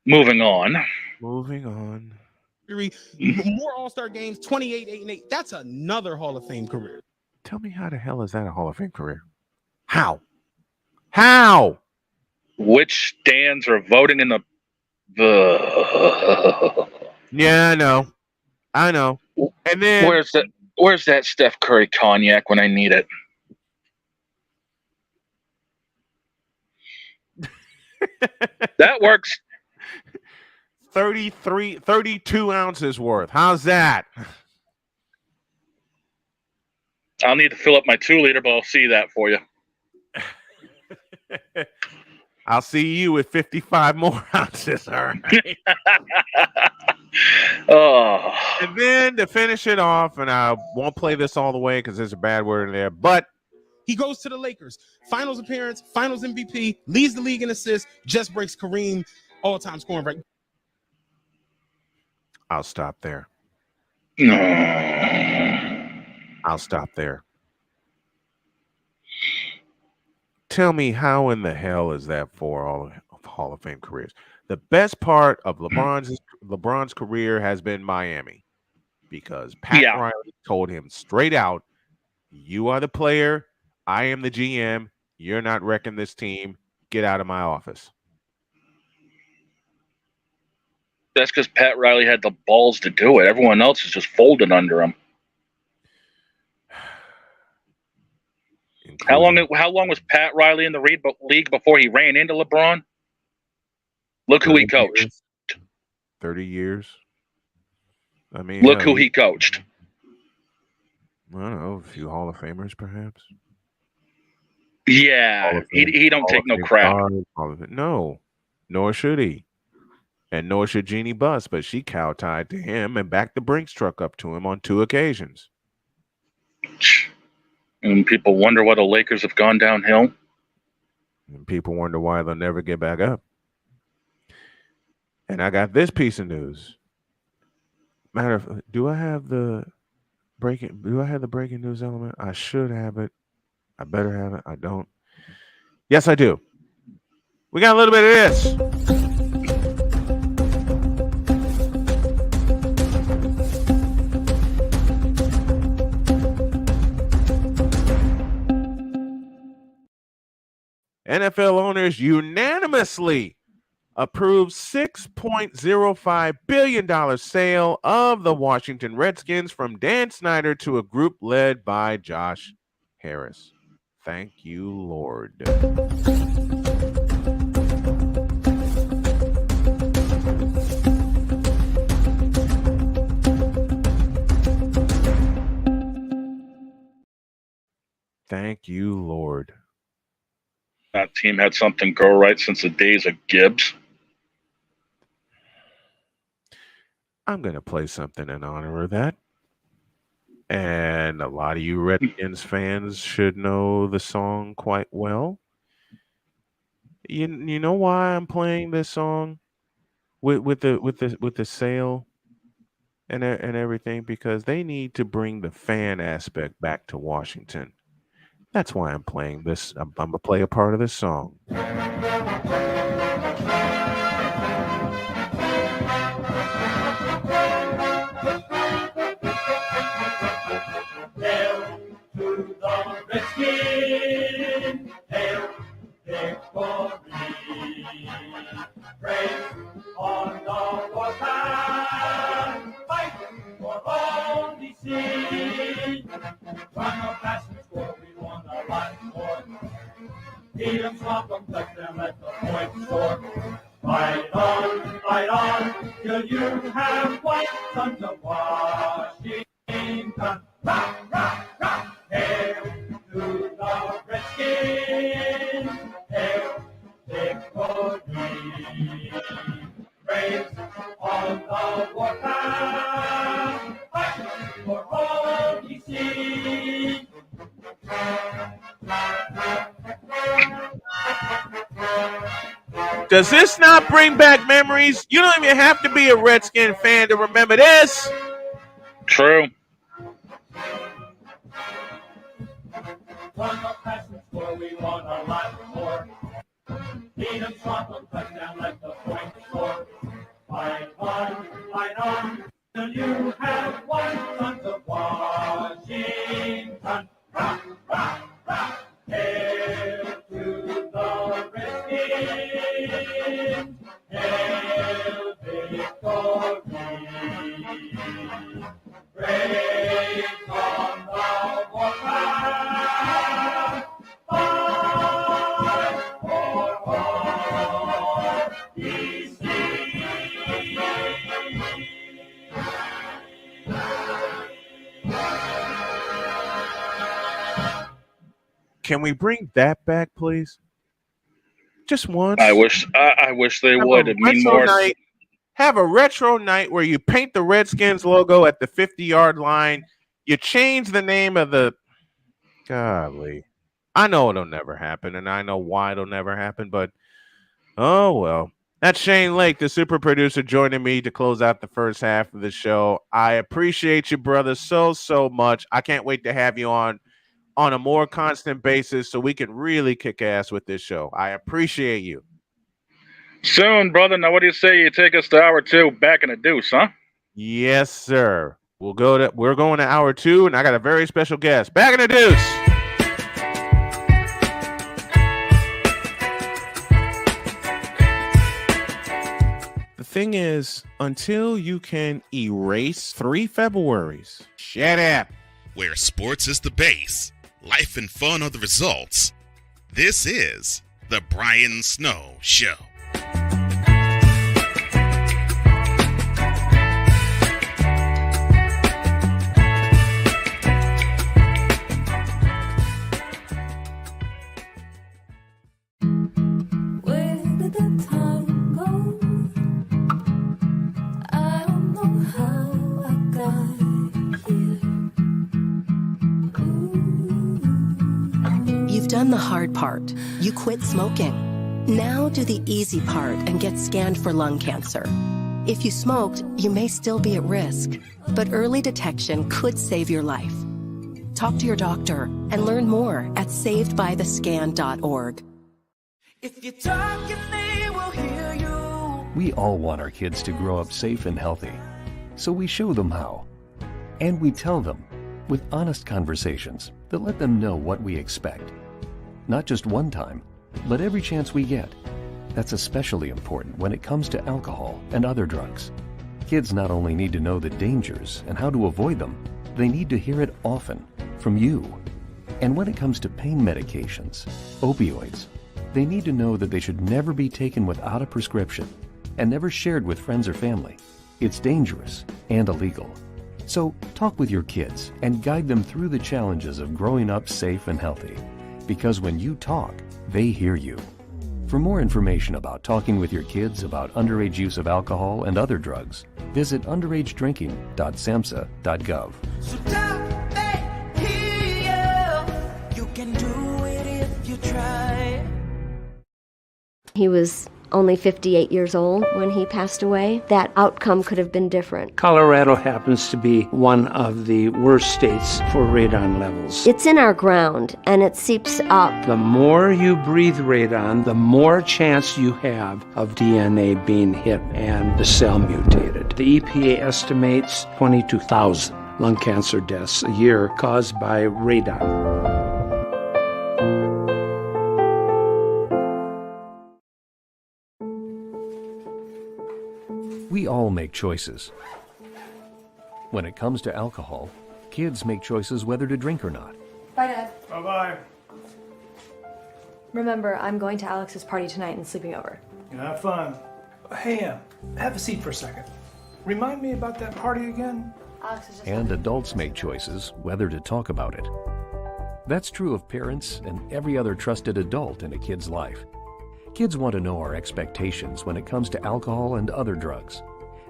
Moving on. More All-Star games, 28, 8-8. That's another Hall of Fame career. Tell me how the hell is that a Hall of Fame career? How? Which stands are voting in the Yeah, I know. And then where's that Steph Curry cognac when I need it? That works. 32 ounces worth. How's that? I'll need to fill up my 2-liter, but I'll see that for you. I'll see you with 55 more ounces. All right. Oh. And then to finish it off, and I won't play this all the way because there's a bad word in there, but he goes to the Lakers. Finals appearance, finals MVP, leads the league in assists, just breaks Kareem all-time scoring record. I'll stop there. Tell me how in the hell is that for all of Hall of Fame careers? The best part of LeBron's career has been Miami, because Pat Riley told him straight out, "You are the player, I am the GM. You're not wrecking this team. Get out of my office." That's because Pat Riley had the balls to do it. Everyone else is just folded under him. How long was Pat Riley in the league before he ran into LeBron? Look who he coached. 30 years. I mean, look who he coached. I don't know, a few Hall of Famers, perhaps. Yeah, he don't take no crap. No, nor should he. And nor should Jeannie Buss, but she cow-tied to him and backed the Brinks truck up to him on 2 occasions. And people wonder why the Lakers have gone downhill. And people wonder why they'll never get back up. And I got this piece of news. Do I have the breaking news element? I should have it. I better have it. I don't. Yes, I do. We got a little bit of this. NFL owners unanimously approved $6.05 billion sale of the Washington Redskins from Dan Snyder to a group led by Josh Harris. Thank you, Lord. Thank you, Lord. That team had something go right since the days of Gibbs. I'm going to play something in honor of that. And a lot of you Redskins fans should know the song quite well. You know why I'm playing this song with the sale and everything? Because they need to bring the fan aspect back to Washington. That's why I'm playing this. I'm going to play a part of this song. Hail to the Redskins, hail victory. Praise on the warpath, fight for all we see. Run a pass and score, we won a lot more. Beat 'em, swamp 'em, touch them at the point score. Fight on, till you have white sons of Washington. Rock, rock, rock. Hail to the Redskins, hail victory. Praise on the warpath, fight for all we see. Does this not bring back memories? You don't even have to be a Redskin fan to remember this. True. Run up, pass and score, we want a lot more. Beat 'em, swamp 'em, touchdown, let the point score. Fight on, till you have won, sons of Washington. Rock, rock, rock. Hail to the Redskins, hail victory. Praise on the warpath, fight for all we see. Can we bring that back, please? Just once. I wish they would. It mean more. Have a retro night where you paint the Redskins logo at the 50-yard line. You change the name of the. Golly, I know it'll never happen, and I know why it'll never happen. But oh well. That's Shane Lake, the super producer, joining me to close out the first half of the show. I appreciate you, brother, so much. I can't wait to have you on a more constant basis so we can really kick ass with this show. I appreciate you. Soon, brother. Now, what do you say you take us to hour 2 back in the deuce, huh? Yes, sir. We're going to hour 2, and I got a very special guest. Back in the deuce. The thing is, until you can erase 3 Februaries, shut up. Where sports is the base, life and fun are the results. This is the Brian Snow Show. You've done the hard part. You quit smoking. Now do the easy part and get scanned for lung cancer. If you smoked, you may still be at risk, but early detection could save your life. Talk to your doctor and learn more at savedbythescan.org. If you're talking, they will hear you. We all want our kids to grow up safe and healthy, so we show them how. And we tell them with honest conversations that let them know what we expect. Not just one time, but every chance we get. That's especially important when it comes to alcohol and other drugs. Kids not only need to know the dangers and how to avoid them, they need to hear it often from you. And when it comes to pain medications, opioids, they need to know that they should never be taken without a prescription and never shared with friends or family. It's dangerous and illegal. So talk with your kids and guide them through the challenges of growing up safe and healthy. Because when you talk, they hear you. For more information about talking with your kids about underage use of alcohol and other drugs, visit underagedrinking.samhsa.gov. So talk, they hear you. You can do it if you try. He was only 58 years old when he passed away. That outcome could have been different. Colorado happens to be one of the worst states for radon levels. It's in our ground, and it seeps up. The more you breathe radon, the more chance you have of DNA being hit and the cell mutated. The EPA estimates 22,000 lung cancer deaths a year caused by radon. We all make choices. When it comes to alcohol, kids make choices whether to drink or not. Bye, Dad. Bye-bye. Remember, I'm going to Alex's party tonight and sleeping over. Have fun. Hey, have a seat for a second. Remind me about that party again? Alex is just... And adults make choices whether to talk about it. That's true of parents and every other trusted adult in a kid's life. Kids want to know our expectations when it comes to alcohol and other drugs.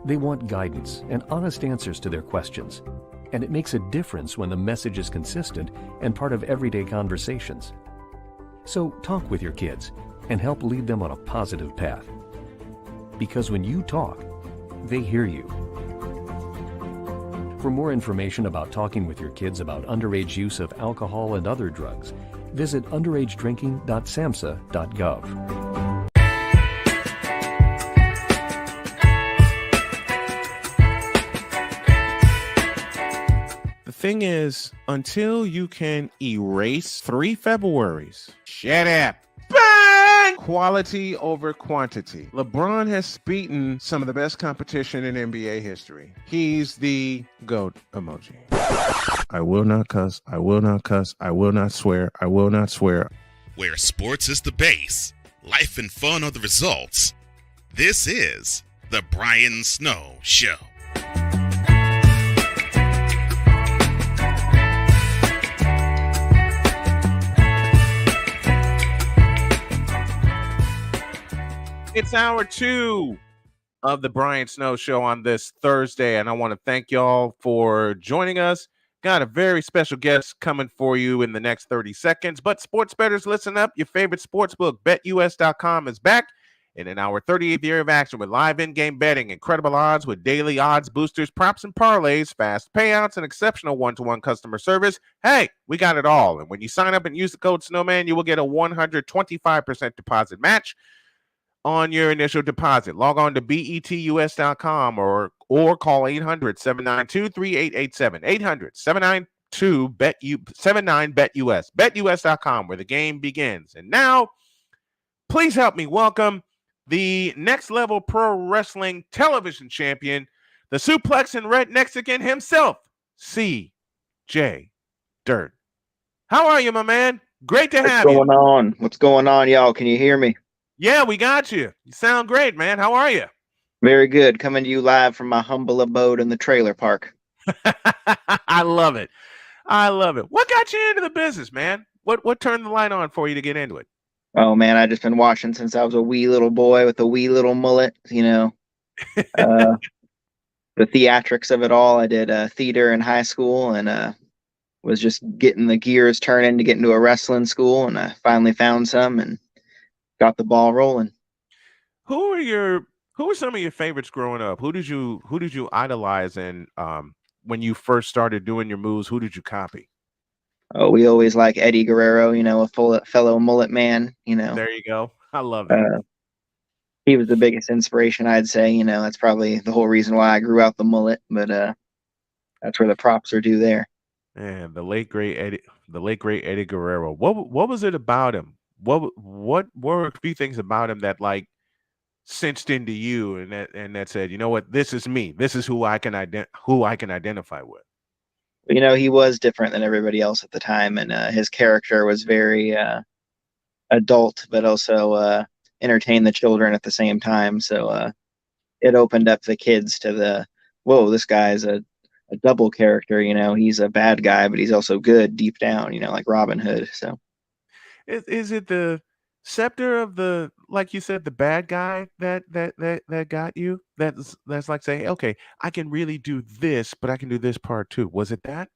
They want guidance and honest answers to their questions. And it makes a difference when the message is consistent and part of everyday conversations. So talk with your kids and help lead them on a positive path. Because when you talk, they hear you. For more information about talking with your kids about underage use of alcohol and other drugs, visit underagedrinking.samhsa.gov. The thing is, until you can erase 3 Februaries, shut up. Bang! Quality over quantity. LeBron has beaten some of the best competition in NBA history. He's the GOAT emoji. I will not cuss. I will not cuss. I will not swear. I will not swear. Where sports is the base, life and fun are the results. This is the Brian Snow Show. It's hour 2 of the Brian Snow Show on this Thursday, and I want to thank y'all for joining us. Got a very special guest coming for you in the next 30 seconds, but sports bettors, listen up. Your favorite sports book, BetUS.com, is back, and in our 38th year of action with live in-game betting, incredible odds with daily odds boosters, props and parlays, fast payouts, and exceptional one-to-one customer service. Hey, we got it all, and when you sign up and use the code Snowman, you will get a 125% deposit match on your initial deposit. Log on to betus.com or call 800-792-3887. 800-792-79-BET-US. BetUS.com, where the game begins. And now, please help me welcome the Next Level Pro Wrestling television champion, the suplex and red Mexican himself, C.J. Dirt. How are you, my man? Great to What's have you. going on? What's going on, y'all? Can you hear me? Yeah, we got you. You sound great, man. How are you? Very good. Coming to you live from my humble abode in the trailer park. I love it. I love it. What got you into the business, man? What turned the light on for you to get into it? Oh man, I just been watching since I was a wee little boy with a wee little mullet. The theatrics of it all. I did theater in high school and was just getting the gears turning to get into a wrestling school, and I finally found some and got the ball rolling. Who were some of your favorites growing up? Who did you idolize, and when you first started doing your moves, who did you copy? Oh, we always like Eddie Guerrero, a fellow mullet man. There you go. I love it. He was the biggest inspiration, I'd say. That's probably the whole reason why I grew out the mullet, but that's where the props are due there. Man, the late great Eddie Guerrero. What was it about him? What were a few things about him that like cinched into you and that said, you know what, this is me. This is who I can identify with. He was different than everybody else at the time, and his character was very adult, but also entertain the children at the same time. So it opened up the kids to whoa, this guy's a double character. He's a bad guy, but he's also good deep down. Like Robin Hood. So is it the scepter of like you said, the bad guy that got you? That's like saying, okay, I can really do this, but I can do this part too. Was it that?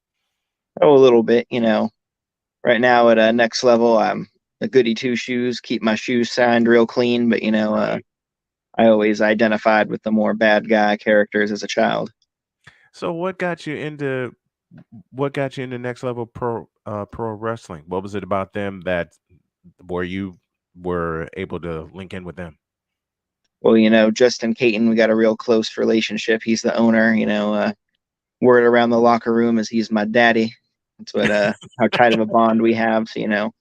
Oh, a little bit. Right now at next level, I'm a goody two shoes. Keep my shoes signed real clean, but Right. I always identified with the more bad guy characters as a child. So what got you into next level pro wrestling? What was it about them that where you were able to link in with them? Well, Justin Caton, we got a real close relationship. He's the owner. Word around the locker room is he's my daddy. That's what how tight of a bond we have. So,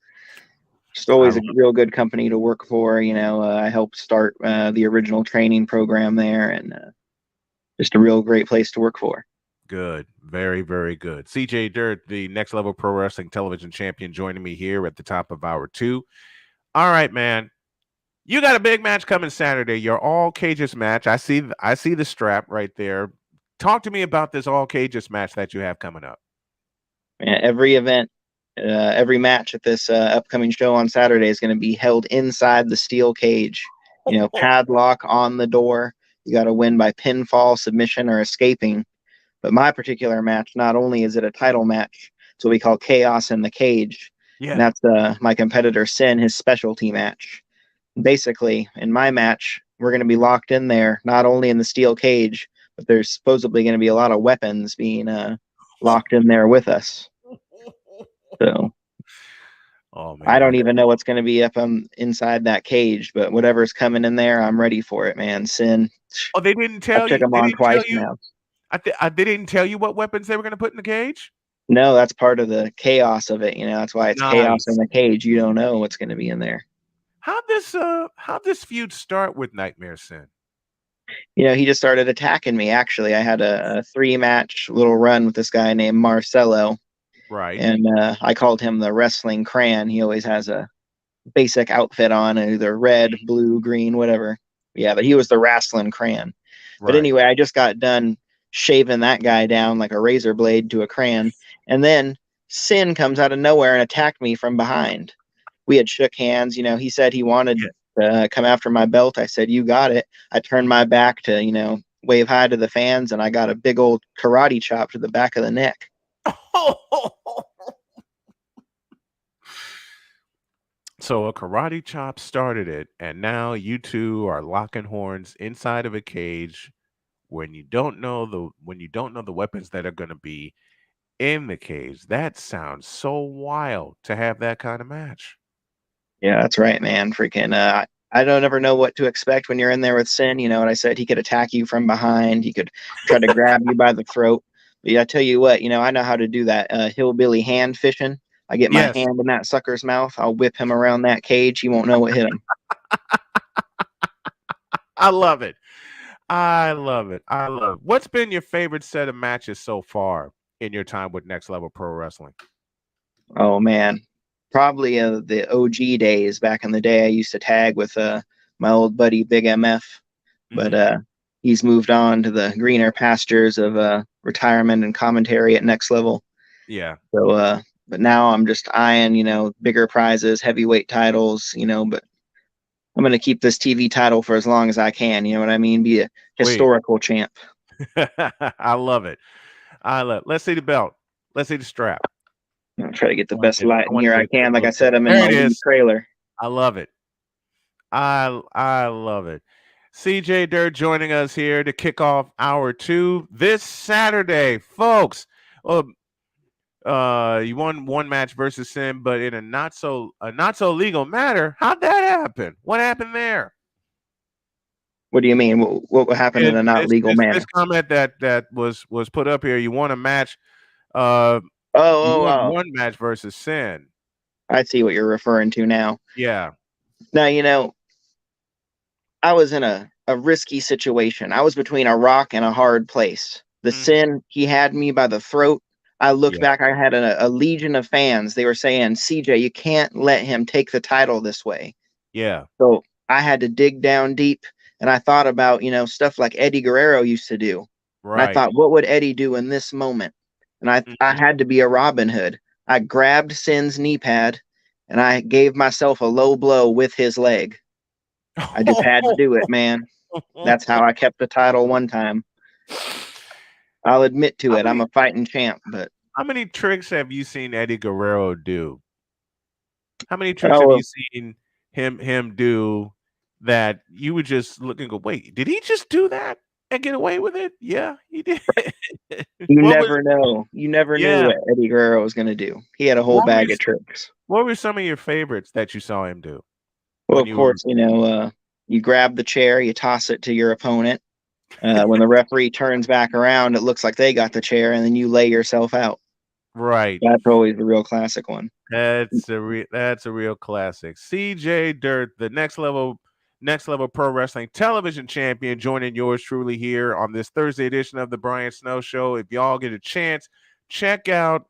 just always a real good company to work for. I helped start the original training program there, and just a real great place to work for. Good. Very, very good. CJ Dirt, the Next Level Pro Wrestling television champion, joining me here at the top of hour 2. All right, man. You got a big match coming Saturday. Your all cages match. I see the strap right there. Talk to me about this all cages match that you have coming up. Every event, every match at this upcoming show on Saturday is going to be held inside the steel cage. Padlock on the door. You got to win by pinfall, submission, or escaping. But my particular match, not only is it a title match, it's what we call Chaos in the Cage. Yeah. And that's my competitor Sin, his specialty match. Basically, in my match, we're going to be locked in there, not only in the steel cage, but there's supposedly going to be a lot of weapons being locked in there with us. So oh, man. I don't even know what's going to be up inside that cage, but whatever's coming in there, I'm ready for it, man. Sin. Oh, they didn't tell I took you? them on twice now. They didn't tell you what weapons they were going to put in the cage? No, that's part of the chaos of it. That's why it's chaos in the cage. You don't know what's going to be in there. How'd this feud start with Nightmare Sin? He just started attacking me. Actually, I had a 3-match little run with this guy named Marcelo. Right. And I called him the Wrestling Crayon. He always has a basic outfit on, either red, blue, green, whatever. Yeah, but he was the Wrestling Crayon. Right. But anyway, I just got done shaving that guy down like a razor blade to a crayon. And then Sin comes out of nowhere and attacked me from behind. We had shook hands. He said he wanted to come after my belt. I said, you got it. I turned my back to, wave hi to the fans, and I got a big old karate chop to the back of the neck. So a karate chop started it, and now you two are locking horns inside of a cage when you don't know the weapons that are going to be in the cage. That sounds so wild to have that kind of match. Yeah, that's right, man. Freaking I don't ever know what to expect when you're in there with Sin. What I said, he could attack you from behind, he could try to grab you by the throat. But yeah, I tell you what, I know how to do that hillbilly hand fishing. I get my hand in that sucker's mouth, I'll whip him around that cage, he won't know what hit him. I love it. I love it. What's been your favorite set of matches so far in your time with Next Level Pro Wrestling? Oh man, probably the OG days back in the day. I used to tag with my old buddy Big MF, but he's moved on to the greener pastures of retirement and commentary at Next Level. Yeah. So, but now I'm just eyeing, bigger prizes, heavyweight titles, but I'm going to keep this TV title for as long as I can. You know what I mean? Be a historical champ. I love it. Let's see the belt. Let's see the strap. I'll try to get the best light in here I can. Like I said, I'm in my trailer. I love it. I love it. CJ Dirt joining us here to kick off hour 2 this Saturday, folks. You won one match versus Sin, but in a not so legal matter. How'd that happen? What happened there? What do you mean? What happened in a not legal manner? This comment that was put up here. You won a match. One match versus Sin. I see what you're referring to now. Yeah. Now, I was in a risky situation. I was between a rock and a hard place. The Sin, he had me by the throat. I looked back. I had a legion of fans. They were saying, CJ, you can't let him take the title this way. Yeah. So I had to dig down deep. And I thought about, stuff like Eddie Guerrero used to do. Right. And I thought, what would Eddie do in this moment? And I had to be a Robin Hood. I grabbed Sin's knee pad and I gave myself a low blow with his leg. I just had to do it, man. That's how I kept the title one time. I'll admit to it. I'm a fighting champ, but how many tricks have you seen Eddie Guerrero do? How many tricks have you seen him do that you would just look and go, wait, did he just do that and get away with it? Yeah, he did. You never know. You never knew what Eddie Guerrero was going to do. He had a whole bag of tricks. What were some of your favorites that you saw him do? Well, of course, you grab the chair, you toss it to your opponent. When the referee turns back around, it looks like they got the chair, and then you lay yourself out. Right. That's always the real classic one. That's a real classic. CJ Dirt, the Next Level Pro Wrestling television champion, joining yours truly here on this Thursday edition of the Brian Snow Show. If y'all get a chance, check out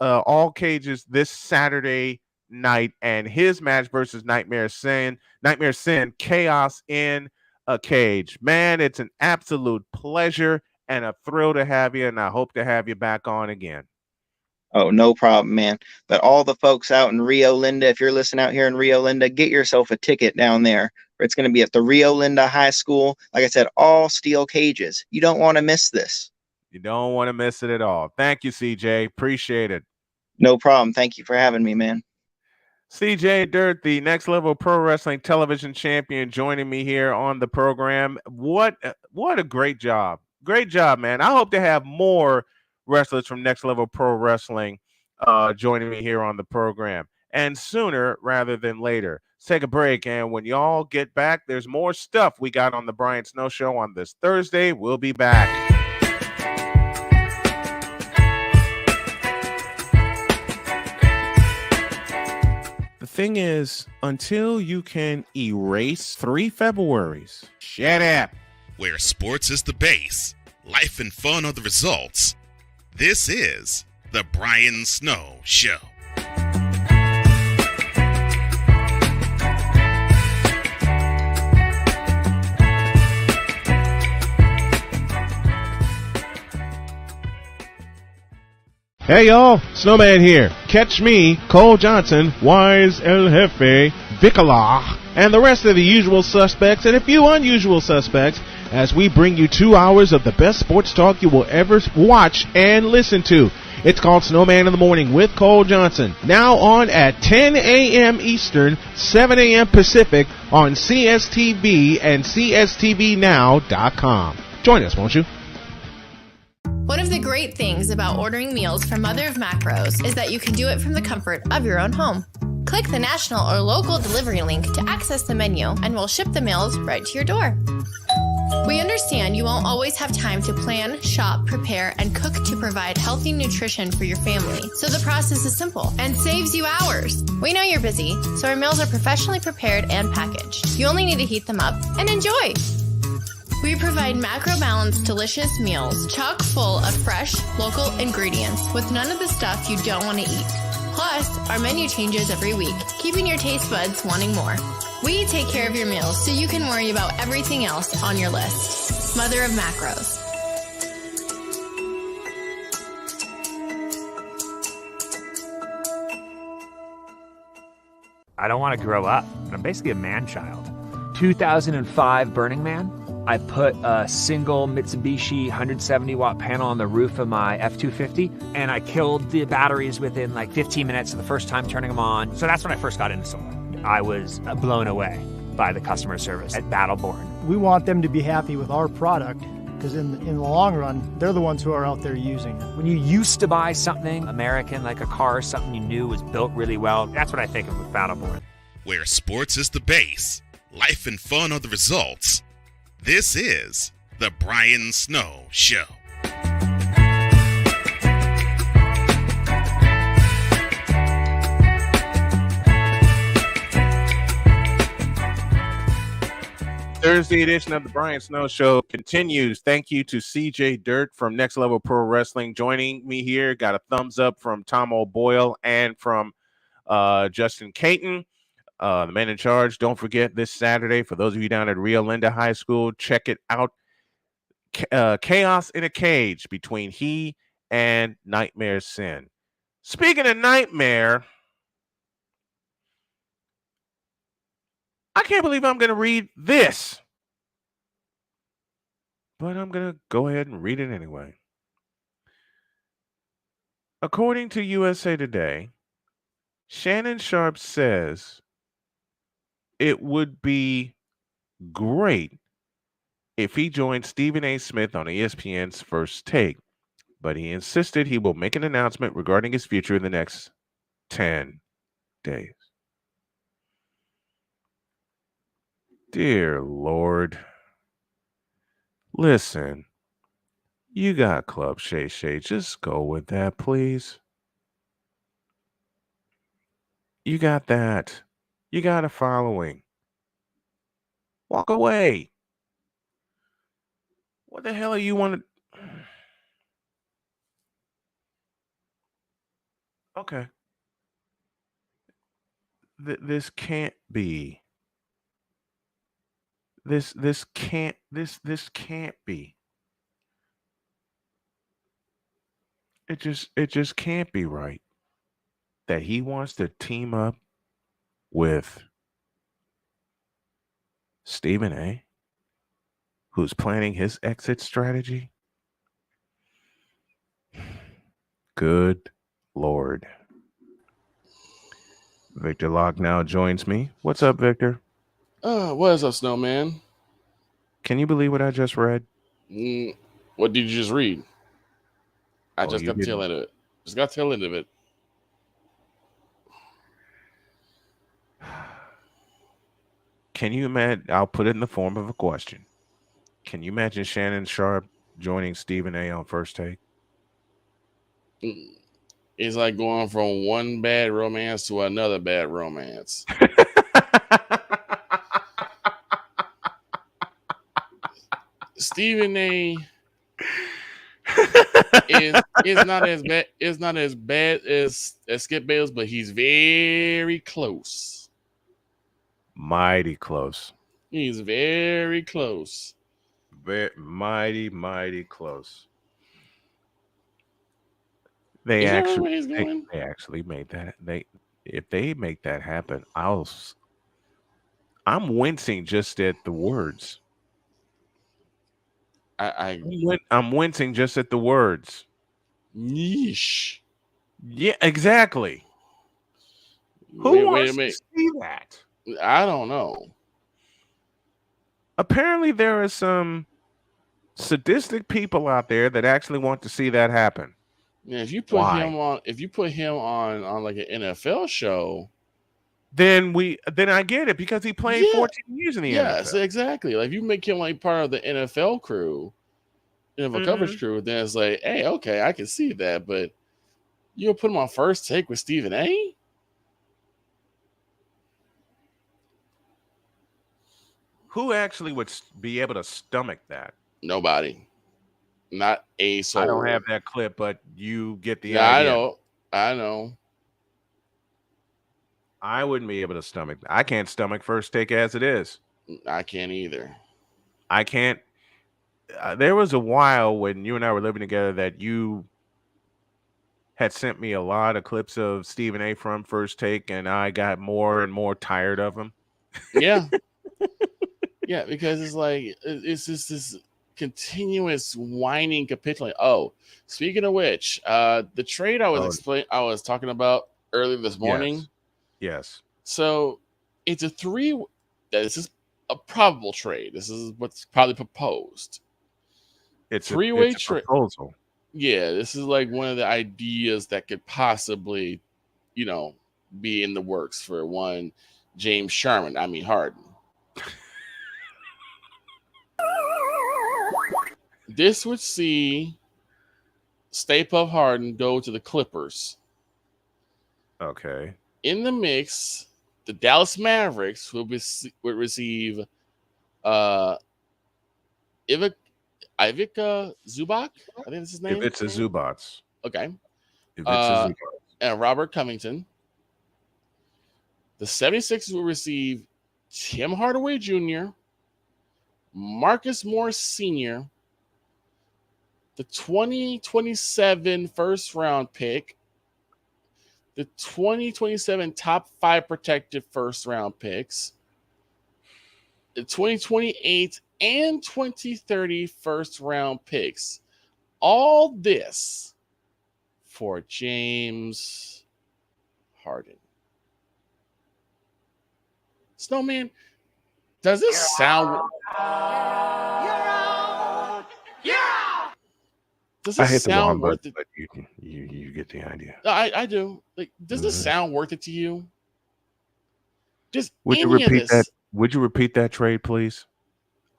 All Cages this Saturday night and his match versus Nightmare Sin, Chaos in a Cage. Man, it's an absolute pleasure and a thrill to have you, and I hope to have you back on again. Oh, no problem, man. But all the folks out in Rio Linda, if you're listening out here in Rio Linda, get yourself a ticket down there. It's going to be at the Rio Linda High School. Like I said, all steel cages. You don't want to miss this. You don't want to miss it at all. Thank you, CJ. Appreciate it. No problem. Thank you for having me, man. CJ Dirt, the Next Level Pro Wrestling television champion, joining me here on the program. What a great job. Great job, man. I hope to have more wrestlers from Next Level Pro Wrestling joining me here on the program, and sooner rather than later. Let's take a break, and when y'all get back, there's more stuff we got on the Brian Snow Show on this Thursday. We'll be back. The thing is, until you can erase 3 Februaries, shut up. Where sports is the base, life and fun are the results. This is the Brian Snow Show. Hey y'all, Snowman here. Catch me, Cole Johnson, Wise El Jefe, Bicola, and the rest of the usual suspects and a few unusual suspects as we bring you 2 hours of the best sports talk you will ever watch and listen to. It's called Snowman in the Morning with Cole Johnson. Now on at 10 a.m. Eastern, 7 a.m. Pacific on CSTV and CSTVnow.com. Join us, won't you? One of the great things about ordering meals from Mother of Macros is that you can do it from the comfort of your own home. Click the national or local delivery link to access the menu, and we'll ship the meals right to your door. We understand you won't always have time to plan, shop, prepare, and cook to provide healthy nutrition for your family, so the process is simple and saves you hours. We know you're busy, so our meals are professionally prepared and packaged. You only need to heat them up and enjoy. We provide macro-balanced, delicious meals, chock full of fresh, local ingredients with none of the stuff you don't want to eat. Plus, our menu changes every week, keeping your taste buds wanting more. We take care of your meals so you can worry about everything else on your list. Mother of Macros. I don't want to grow up. I'm basically a man-child. 2005 Burning Man. I put a single Mitsubishi 170-watt panel on the roof of my F-250, and I killed the batteries within like 15 minutes of the first time turning them on. So that's when I first got into solar. I was blown away by the customer service at Battleborn. We want them to be happy with our product, because in the long run, they're the ones who are out there using it. When you used to buy something American, like a car, something you knew was built really well, that's what I think of with Battleborn. Where sports is the base, life and fun are the results. This is the Brian Snow Show. Thursday edition of the Brian Snow Show continues. Thank you to CJ Dirt from Next Level Pro Wrestling joining me here. Got a thumbs up from Tom O'Boyle and from Justin Caton, the man in charge. Don't forget this Saturday, for those of you down at Rio Linda High School, check it out. Chaos in a Cage between he and Nightmare Sin. Speaking of Nightmare, I can't believe I'm going to read this, but I'm going to go ahead and read it anyway. According to USA Today, Shannon Sharpe says it would be great if he joined Stephen A. Smith on ESPN's First Take, but he insisted he will make an announcement regarding his future in the next 10 days. Dear Lord. Listen, you got Club Shay Shay. Just go with that, please. You got that. You got a following. Walk away. What the hell are you want to... Okay. This can't be. This can't be. It just can't be right that he wants to team up with Stephen A., who's planning his exit strategy. Good Lord. Victor Locke now joins me. What's up, Victor? What is up, Snowman? Can you believe what I just read? What did you just read? I Oh, just you got the tail didn't. end of it. Just got the tail end of it. Can you imagine? I'll put it in the form of a question. Can you imagine Shannon Sharpe joining Stephen A. on First Take? It's like going from one bad romance to another bad romance. Stephen A. is not as bad. It's not as bad as Skip Bayless, but he's very close. Mighty close. He's very close. Mighty close. They Is that actually, where he's going? they actually made that. If they make that happen, I'm wincing just at the words. I'm wincing just at the words. Niche. Yeah, exactly. Who wants to see that? I don't know. Apparently, there are some sadistic people out there that actually want to see that happen. Yeah, if you put him on like an NFL show, then I get it, because he played 14 years in the NFL. Yes, exactly. Like if you make him like part of the NFL crew, NFL coverage crew, then it's like, hey, okay, I can see that, but you'll put him on First Take with Stephen A. Who actually would be able to stomach that? Nobody. Not a soul. I don't have that clip, but you get the Yeah, idea. I know. I wouldn't be able to stomach. I can't stomach First Take as it is. I can't either. I can't. There was a while when you and I were living together that you had sent me a lot of clips of Stephen A. from First Take, and I got more and more tired of him. Yeah. Yeah, because it's like it's just this continuous whining capitulating. Oh, speaking of which, the trade I was talking about earlier this morning. Yes. So it's a three. This is a probable trade. This is what's probably proposed. It's three-way a proposal. Yeah, this is like one of the ideas that could possibly, be in the works for one James Harden. This would see Stay Puft Harden go to the Clippers. Okay. In the mix, the Dallas Mavericks would receive Ivica Zubac. I think that's his name. Ivica Zubac. Okay. Ivica Zubac. And Robert Covington. The 76ers will receive Tim Hardaway Jr., Marcus Morris Sr., the 2027 first round pick, the 2027 top 5 protected first round picks, the 2028 and 2030 first round picks. All this for James Harden. Snowman, does this sound... Does I this hit the sound wrong worth button, it? but you get the idea. I do. Like, does this sound worth it to you? Just Would you any of repeat this. that? Would you repeat that trade, please?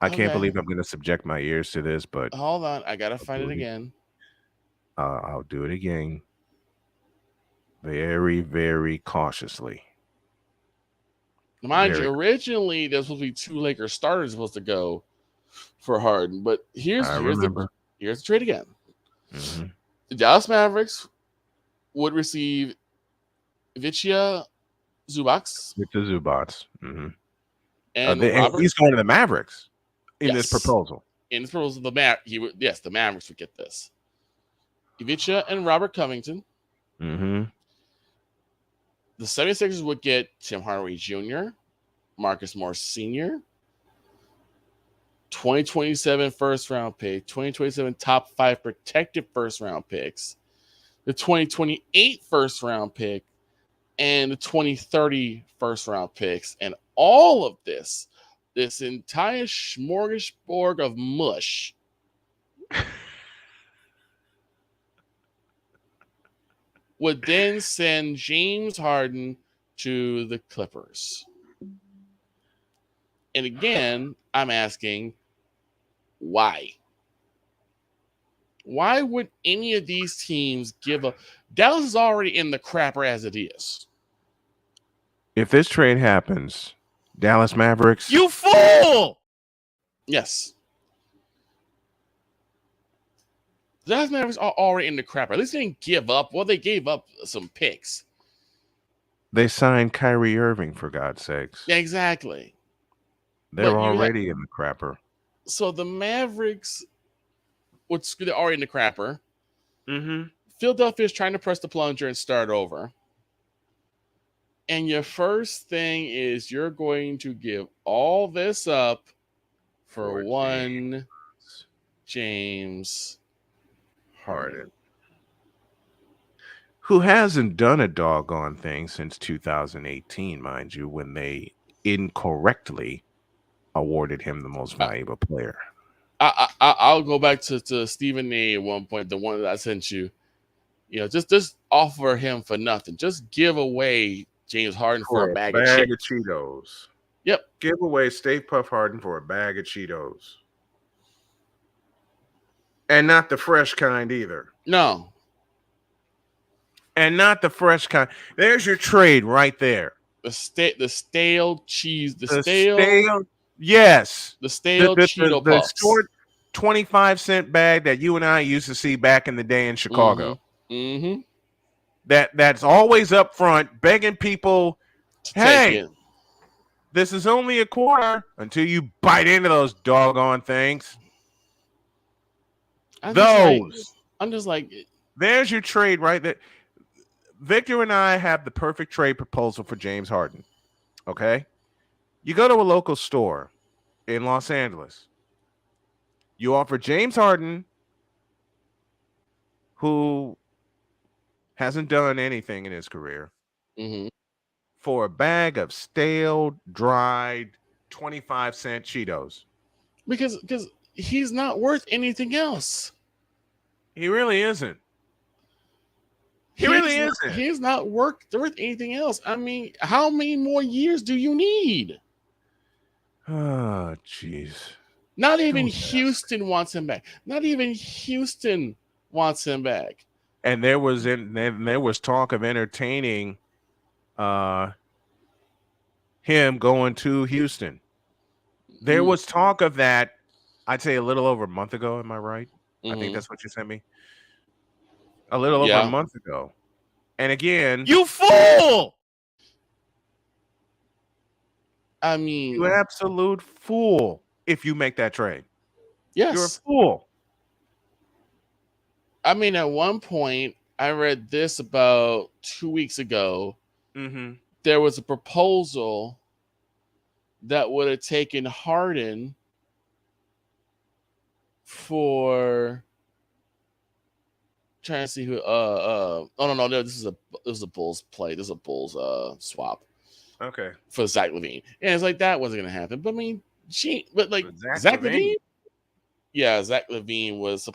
I can't Okay. believe I'm going to subject my ears to this, but Hold on, I gotta find it again. I'll do it again. Very, very cautiously. Mind you, originally there's supposed to be 2 Lakers starters supposed to go for Harden, but here's the trade again. Mm-hmm. The Dallas Mavericks would receive Ivica Zubac. Mm-hmm. And he's going to the Mavericks in this proposal. In this proposal, the Mavericks would get this. Ivica and Robert Covington. Mm-hmm. The 76ers would get Tim Hardaway Jr., Marcus Morris Sr., 2027 first round pick, 2027 top 5 protected first round picks, the 2028 first round pick, and the 2030 first round picks. And all of this entire smorgasbord of mush would then send James Harden to the Clippers. And again, I'm asking, why? Why would any of these teams give up? Dallas is already in the crapper as it is. If this trade happens, Dallas Mavericks. You fool! Yes. The Dallas Mavericks are already in the crapper. At least they didn't give up. Well, they gave up some picks. They signed Kyrie Irving, for God's sakes. Yeah, exactly. They're already in the crapper. So the Mavericks they're already in the crapper. Mm-hmm. Philadelphia's trying to press the plunger and start over. And your first thing is you're going to give all this up for one James Harden, who hasn't done a doggone thing since 2018, mind you, when they incorrectly awarded him the most valuable player. I'll go back to Stephen A. at one point, the one that I sent you. Just offer him for nothing. Just give away James Harden for a bag of Cheetos. Yep. Give away Stay Puft Harden for a bag of Cheetos. And not the fresh kind either. No. And not the fresh kind. There's your trade right there. The stale cheese. The Yes. The stale Cheeto the Puffs. short 25-cent bag that you and I used to see back in the day in Chicago. Mm-hmm. That's always up front begging people, hey, this is only a quarter, until you bite into those doggone things. I'm just like, there's your trade right there. Victor and I have the perfect trade proposal for James Harden. Okay? You go to a local store in Los Angeles. You offer James Harden, who hasn't done anything in his career, for a bag of stale, dried, 25-cent Cheetos. Because he's not worth anything else. He really isn't. He really isn't. He's not worth anything else. I mean, how many more years do you need? Oh, jeez. Not even Houston wants him back. Not even Houston wants him back. And there was talk of entertaining him going to Houston. There was talk of that, I'd say a little over a month ago. Am I right? I think that's what you sent me. A little over a month ago. And again, you fool! I mean, you absolute fool if you make that trade. Yes. You're a fool. I mean, at one point, I read this about 2 weeks ago. There was a proposal that would have taken Harden for trying to see who no, this is a Bulls play. This is a Bulls swap. Okay. For Zach LaVine. And it's like that wasn't gonna happen. But I mean, Zach LaVine? Yeah, Zach LaVine was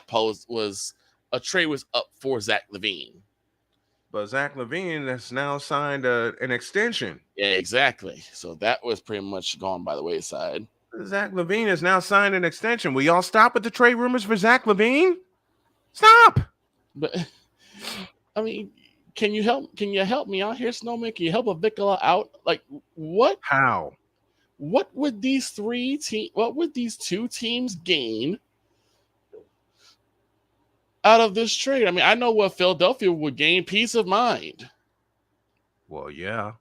a trade was up for Zach LaVine. But Zach LaVine has now signed an extension. Yeah, exactly. So that was pretty much gone by the wayside. Zach LaVine has now signed an extension. Will y'all stop with the trade rumors for Zach LaVine? Stop. But I mean, can you help me out here, Snowman? Can you help a Vicola out? Like what? How? What would these two teams gain out of this trade? I mean, I know what Philadelphia would gain: peace of mind. Well, yeah.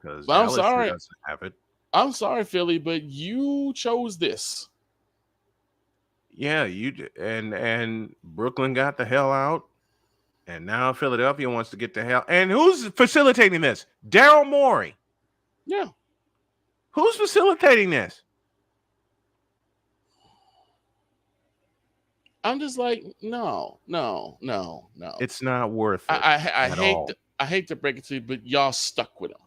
Because I'm sorry, doesn't have it. I'm sorry, Philly, but you chose this. Yeah, and Brooklyn got the hell out, and now Philadelphia wants to get the hell. And who's facilitating this? Daryl Morey. Yeah. Who's facilitating this? I'm just like, no. It's not worth it. I hate to break it to you, but y'all stuck with him.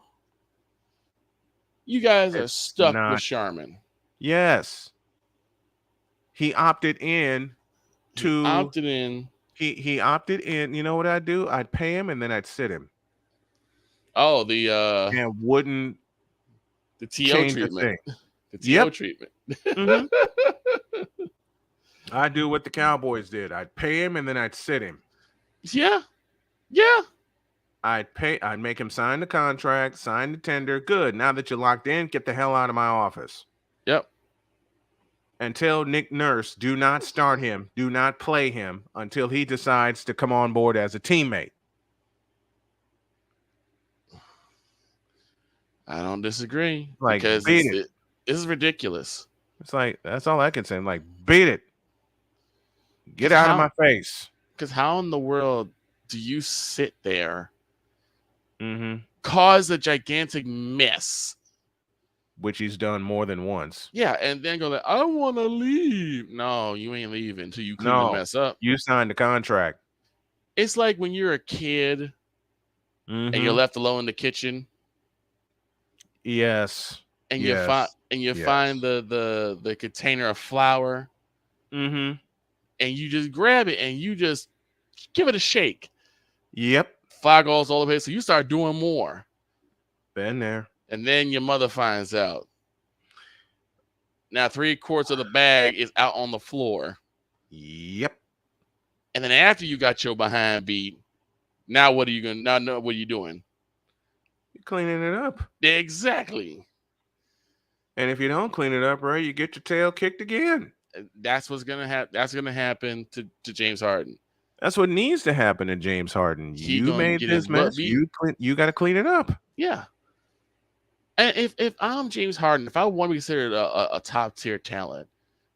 You guys are stuck with Sharman. Yes. He opted in to He opted in. You know what I'd do? I'd pay him and then I'd sit him. Oh, and wouldn't the TO treatment. The TO treatment. I do what the Cowboys did. I'd pay him and then I'd sit him. Yeah. I'd make him sign the contract, sign the tender. Good. Now that you're locked in, get the hell out of my office. Yep. And tell Nick Nurse, do not start him. Do not play him until he decides to come on board as a teammate. I don't disagree. Like, because beat it. This is ridiculous. It's like, that's all I can say. Like, beat it. Get out of my face. Because how in the world do you sit there, cause a gigantic mess, which he's done more than once? Yeah, and then go like, I want to leave. No, you ain't leaving until you clean the mess up. You signed the contract. It's like when you're a kid and you're left alone in the kitchen. Yes. And you find the container of flour. And you just grab it and you just give it a shake. Yep. Flour goes all the way, so you start doing more. Been there. And then your mother finds out. Now 3/4 of the bag is out on the floor. Yep. And then after you got your behind beat, now what are you doing? You're cleaning it up. Exactly. And if you don't clean it up right, you get your tail kicked again. That's what's gonna happen. That's gonna happen to James Harden. That's what needs to happen to James Harden. You gonna made get his this butt mess. beat. You got to clean it up. Yeah. And if I'm James Harden, if I want to be considered a top tier talent,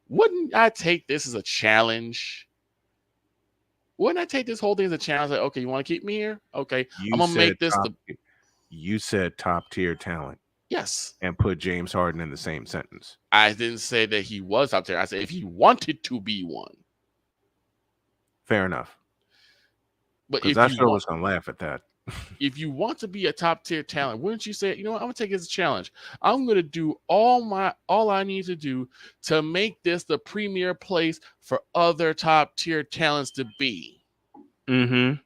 wouldn't I take this as a challenge? Wouldn't I take this whole thing as a challenge? Like, okay, you want to keep me here? Okay, I'm gonna make this You said top tier talent. Yes. And put James Harden in the same sentence. I didn't say that he was top tier. I said if he wanted to be one. Fair enough. But because I sure was gonna laugh at that. If you want to be a top tier talent, wouldn't you say, you know what, I'm gonna take it as a challenge. I'm gonna do all I need to do to make this the premier place for other top tier talents to be. Mm-hmm.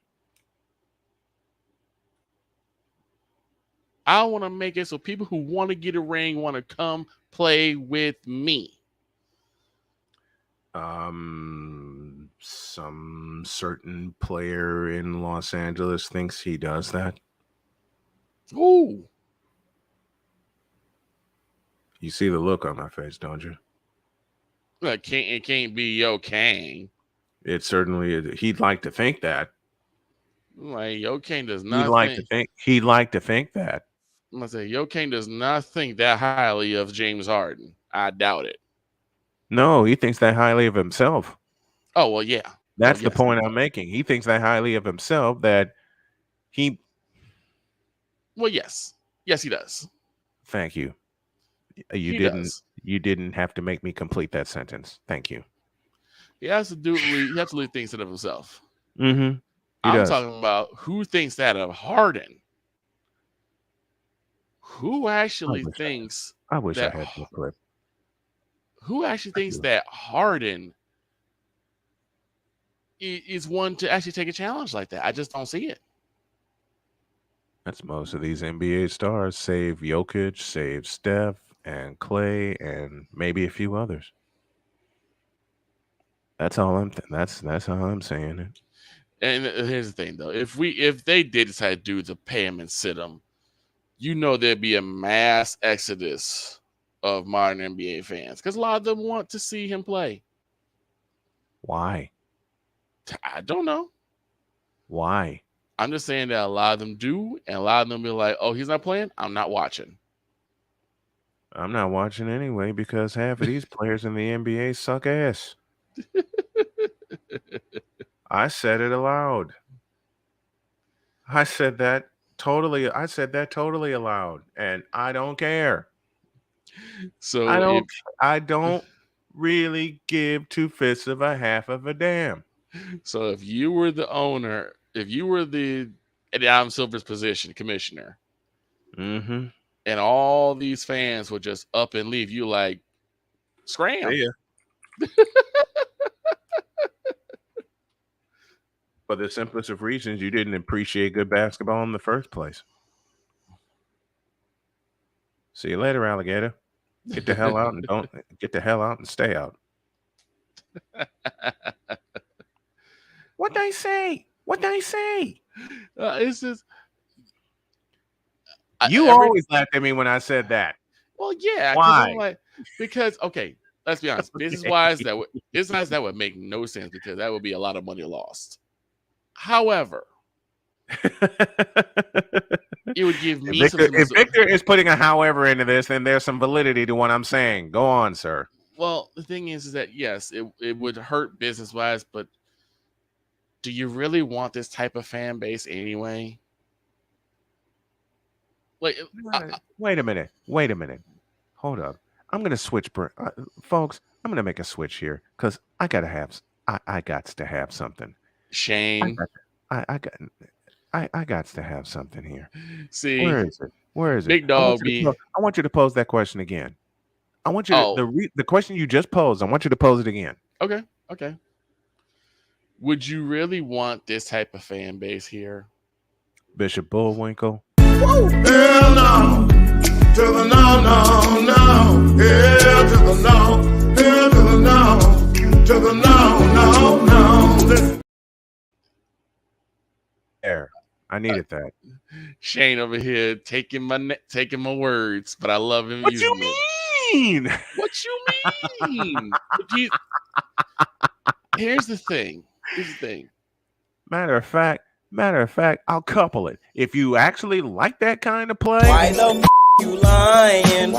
I want to make it so people who want to get a ring want to come play with me. Some certain player in Los Angeles thinks he does that. Ooh. You see the look on my face, don't you? It can't be Yo Kang. It certainly is. He'd like to think that. Like Yo Kang does not. He'd like to think that. I'm gonna say Yo Kang does not think that highly of James Harden. I doubt it. No, he thinks that highly of himself. Oh well, yeah. That's the point I'm making. He thinks that highly of himself that he. Well, yes, he does. Thank you. You didn't have to make me complete that sentence. Thank you. He has to do. He has to leave things of himself. Mm-hmm. I'm talking about who thinks that of Harden. Who actually thinks? I wish I had the clip. Who actually thinks that Harden is one to actually take a challenge like that? I just don't see it. That's most of these NBA stars, save Jokic, save Steph and Clay, and maybe a few others. That's all I'm. That's how I'm saying it. And here's the thing, though: if they did decide to pay him and sit him, you know there'd be a mass exodus of modern NBA fans because a lot of them want to see him play. Why? I don't know. Why? I'm just saying that a lot of them do, and a lot of them be like, "Oh, he's not playing. I'm not watching." I'm not watching anyway because half of these players in the NBA suck ass. I said it aloud. I said that totally aloud, and I don't care. So I don't really give two fifths of a half of a damn. So if you were the owner, if you were the Adam Silver's position, commissioner, mm-hmm. and all these fans would just up and leave, you like, scram. Yeah. For the simplest of reasons, you didn't appreciate good basketball in the first place. See you later, alligator. Get the hell out and stay out. What they say? It's just you always laughed at me when I said that. Well, yeah. Why? Because okay, let's be honest. This is why that would make no sense because that would be a lot of money lost. However, it would give me if Victor is putting a however into this, then there's some validity to what I'm saying. Go on, sir. Well, the thing is that yes, it would hurt business wise, but do you really want this type of fan base anyway? Like, wait a minute. Hold up. I'm gonna switch, folks. I'm gonna make a switch here because I got to have something. Shane, I got to have something here. See, where is it? Big dog. I want you to pose that question again. I want you to, the question you just posed. I want you to pose it again. Okay. Would you really want this type of fan base here? Bishop Bullwinkle. Woo! Hell no. To the no. Hell to the no. Hell to the no. To the no. There. I needed that. Shane over here taking my words, but I love him. What you mean? What you mean? Here's the thing. Matter of fact, I'll couple it. If you actually like that kind of play, Why the you lying?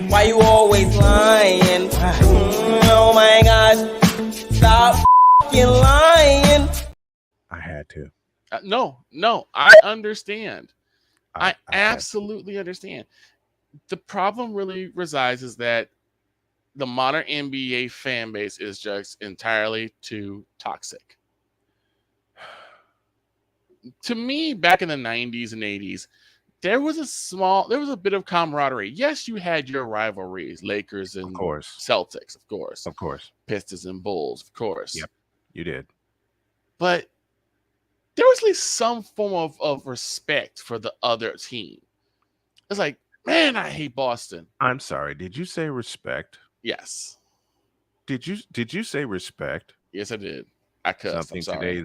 Why you always lying? Oh my gosh, stop lying. I had to. No, I understand. I absolutely understand. The problem really resides is that the modern NBA fan base is just entirely too toxic. To me, back in the 90s and 80s, there was a bit of camaraderie. Yes, you had your rivalries, Lakers and Celtics, of course. Pistons and Bulls, of course. Yep, you did. But there was at least some form of respect for the other team. It's like, man, I hate Boston. I'm sorry. Did you say respect? Yes. Did you say respect? Yes, I did. I cussed. I'm sorry.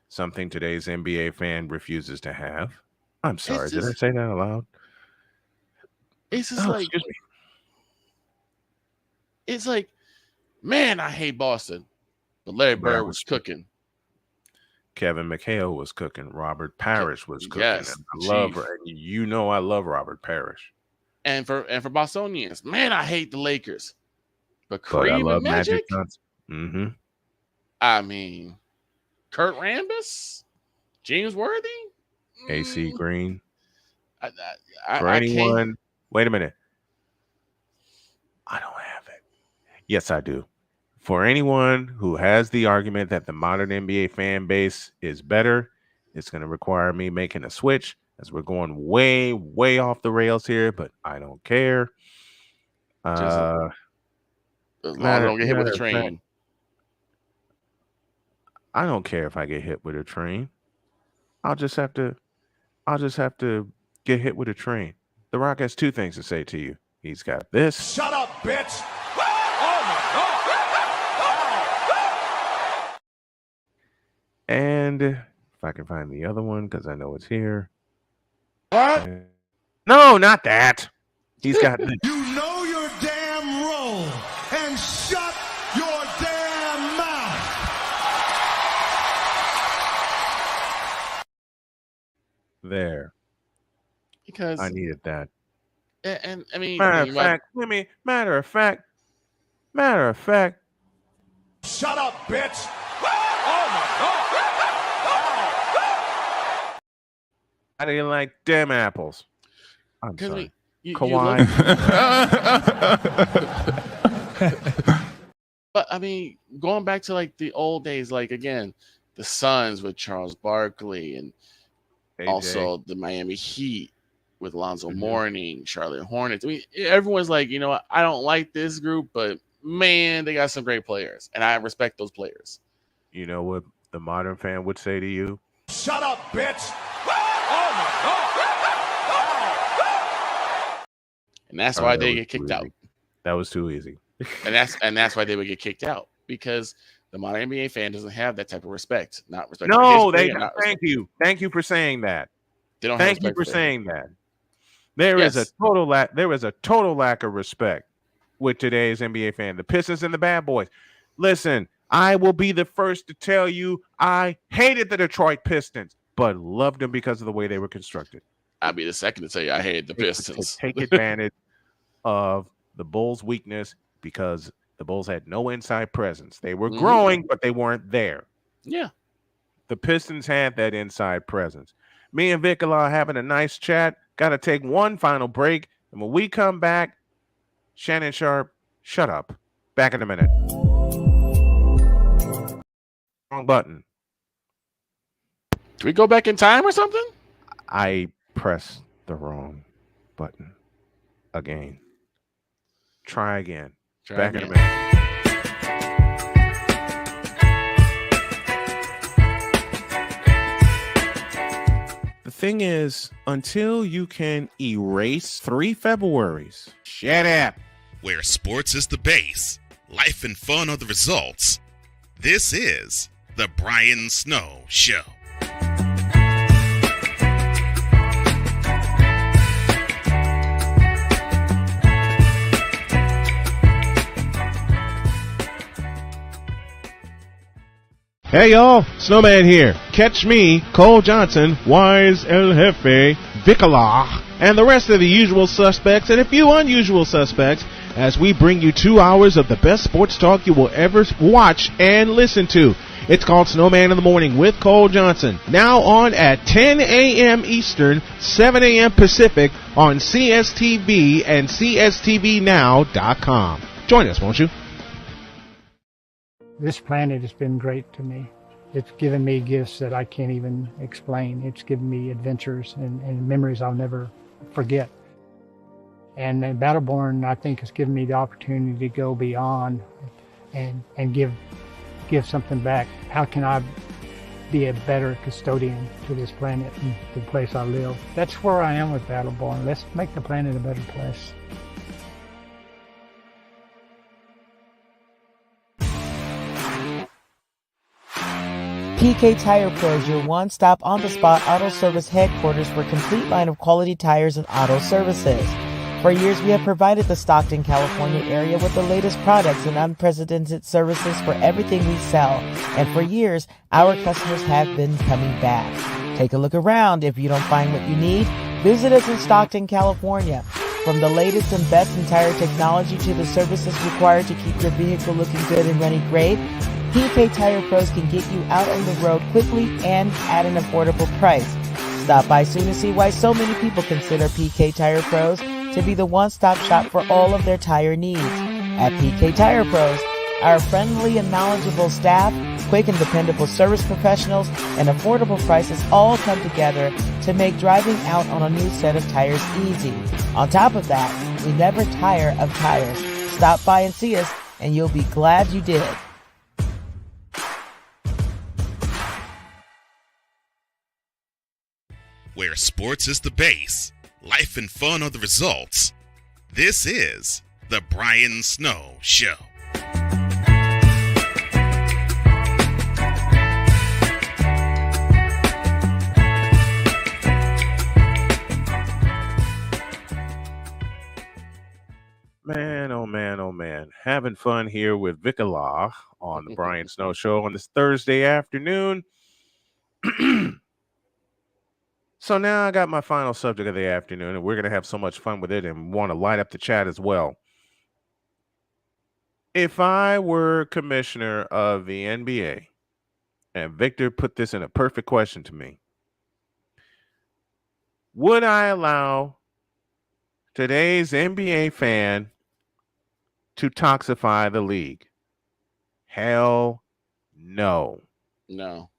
Something today's NBA fan refuses to have. I'm sorry. Did I say that aloud? It's just it's like, man, I hate Boston. But Larry Bird was cooking. Kevin McHale was cooking. Robert Parrish was cooking. Yes, I love I love Robert Parrish. And for Bostonians, man, I hate the Lakers. But I Kareem love and Magic. Johnson. Mm-hmm. I mean, Kurt Rambis, James Worthy, AC Green. For anyone, wait a minute. I don't have it. Yes, I do. For anyone who has the argument that the modern NBA fan base is better, it's going to require me making a switch as we're going way, way off the rails here, but I don't care. As long as I don't get hit with a train. I don't care if I get hit with a train. I'll just have to get hit with a train. The Rock has two things to say to you. He's got this. Shut up, bitch. And if I can find the other one, because I know it's here. What? No, not that. He's got this. You know your damn role and shut your damn mouth. There. Because I needed that. And I mean, matter of fact. Shut up, bitch. I didn't like damn apples. I'm sorry. Kawhi. But I mean, going back to like the old days, like again, the Suns with Charles Barkley and AJ. Also the Miami Heat with Alonzo Mourning, Charlotte Hornets. I mean, everyone's like, you know what? I don't like this group, but man, they got some great players, and I respect those players. You know what the modern fan would say to you? Shut up, bitch. And that's why they get kicked out. That was too easy. And that's why they would get kicked out, because the modern NBA fan doesn't have that type of respect. Not respect. No, they don't. Thank you for saying that. They don't. Thank you for saying that. There is a total lack of respect with today's NBA fan. The Pistons and the Bad Boys. Listen, I will be the first to tell you I hated the Detroit Pistons, but loved them because of the way they were constructed. I'll be the second to tell you I hated the Pistons. Take advantage of the Bulls' weakness because the Bulls had no inside presence. They were growing, but they weren't there. Yeah. The Pistons had that inside presence. Me and Vic are having a nice chat. Got to take one final break. And when we come back, Shannon Sharpe, shut up. Back in a minute. Wrong button. Do we go back in time or something? I pressed the wrong button again. Try again. Back in a minute. The thing is, until you can erase 3 Februaries, shut up. Where sports is the base, life and fun are the results. This is the Brian Snow Show. Hey y'all, Snowman here. Catch me, Cole Johnson, Wise El Jefe, Vicala, and the rest of the usual suspects and a few unusual suspects as we bring you 2 hours of the best sports talk you will ever watch and listen to. It's called Snowman in the Morning with Cole Johnson. Now on at 10 a.m. Eastern, 7 a.m. Pacific on CSTV and CSTVnow.com. Join us, won't you? This planet has been great to me. It's given me gifts that I can't even explain. It's given me adventures and memories I'll never forget. And Battleborn, I think, has given me the opportunity to go beyond and give something back. How can I be a better custodian to this planet and the place I live? That's where I am with Battleborn. Let's make the planet a better place. PK Tire Pro is your one-stop on-the-spot auto service headquarters for a complete line of quality tires and auto services. For years, we have provided the Stockton, California area with the latest products and unprecedented services for everything we sell. And for years, our customers have been coming back. Take a look around. If you don't find what you need, visit us in Stockton, California. From the latest and best in tire technology to the services required to keep your vehicle looking good and running great, PK Tire Pros can get you out on the road quickly and at an affordable price. Stop by soon to see why so many people consider PK Tire Pros to be the one-stop shop for all of their tire needs. At PK Tire Pros, our friendly and knowledgeable staff, quick and dependable service professionals, and affordable prices all come together to make driving out on a new set of tires easy. On top of that, we never tire of tires. Stop by and see us, and you'll be glad you did. Where sports is the base, life and fun are the results. This is The Brian Snow Show. Man, oh man, oh man. Having fun here with Vicala on The Brian Snow Show on this Thursday afternoon. So now I got my final subject of the afternoon, and we're going to have so much fun with it and want to light up the chat as well. If I were commissioner of the NBA, and Victor put this in a perfect question to me, would I allow today's NBA fan to toxify the league? Hell no. No.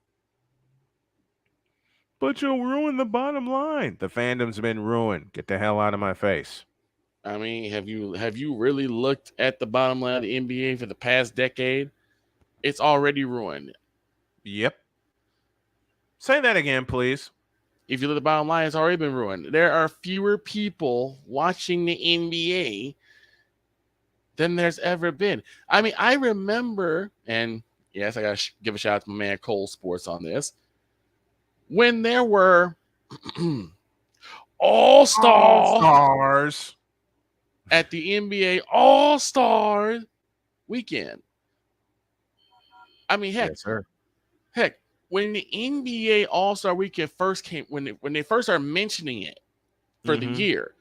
But you'll ruin the bottom line. The fandom's been ruined. Get the hell out of my face. I mean, have you really looked at the bottom line of the NBA for the past decade? It's already ruined. Yep. Say that again, please. If you look at the bottom line, it's already been ruined. There are fewer people watching the NBA than there's ever been. I mean, I remember, and yes, I got to give a shout out to my man Cole Sports on this, when there were All-Stars at the NBA All-Star weekend. I mean, heck, when the NBA All-Star weekend first came, when they first started mentioning it for the year,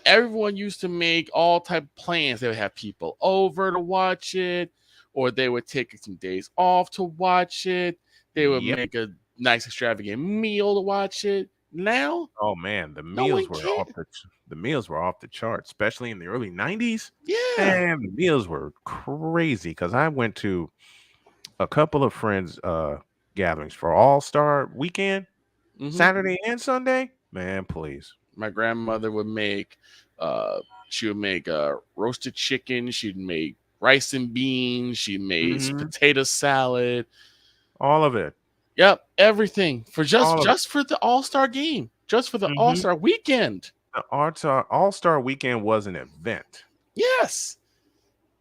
everyone used to make all type of plans. They would have people over to watch it, or they would take some days off to watch it. They would make a nice extravagant meal to watch it. Now, oh man, the meals were off the chart, especially in the early 90s. Yeah, and the meals were crazy because I went to a couple of friends' gatherings for All-Star weekend, Saturday and Sunday. Man, please. My grandmother would make roasted chicken. She'd make rice and beans. She made potato salad. All of it. Yep, everything for just for the All-Star game, just for the All-Star weekend. The All-Star weekend was an event. Yes.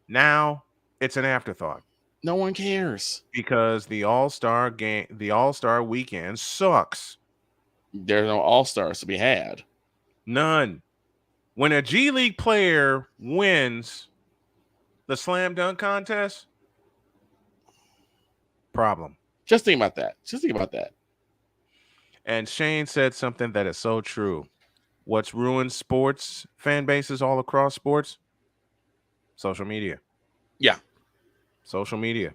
Now it's an afterthought. No one cares because the All-Star game, the All-Star weekend sucks. There's no All-Stars to be had. None. When a G League player wins the slam dunk contest, problem. Just think about that. Just think about that. And Shane said something that is so true. What's ruined sports fan bases all across sports? Social media. Yeah. Social media.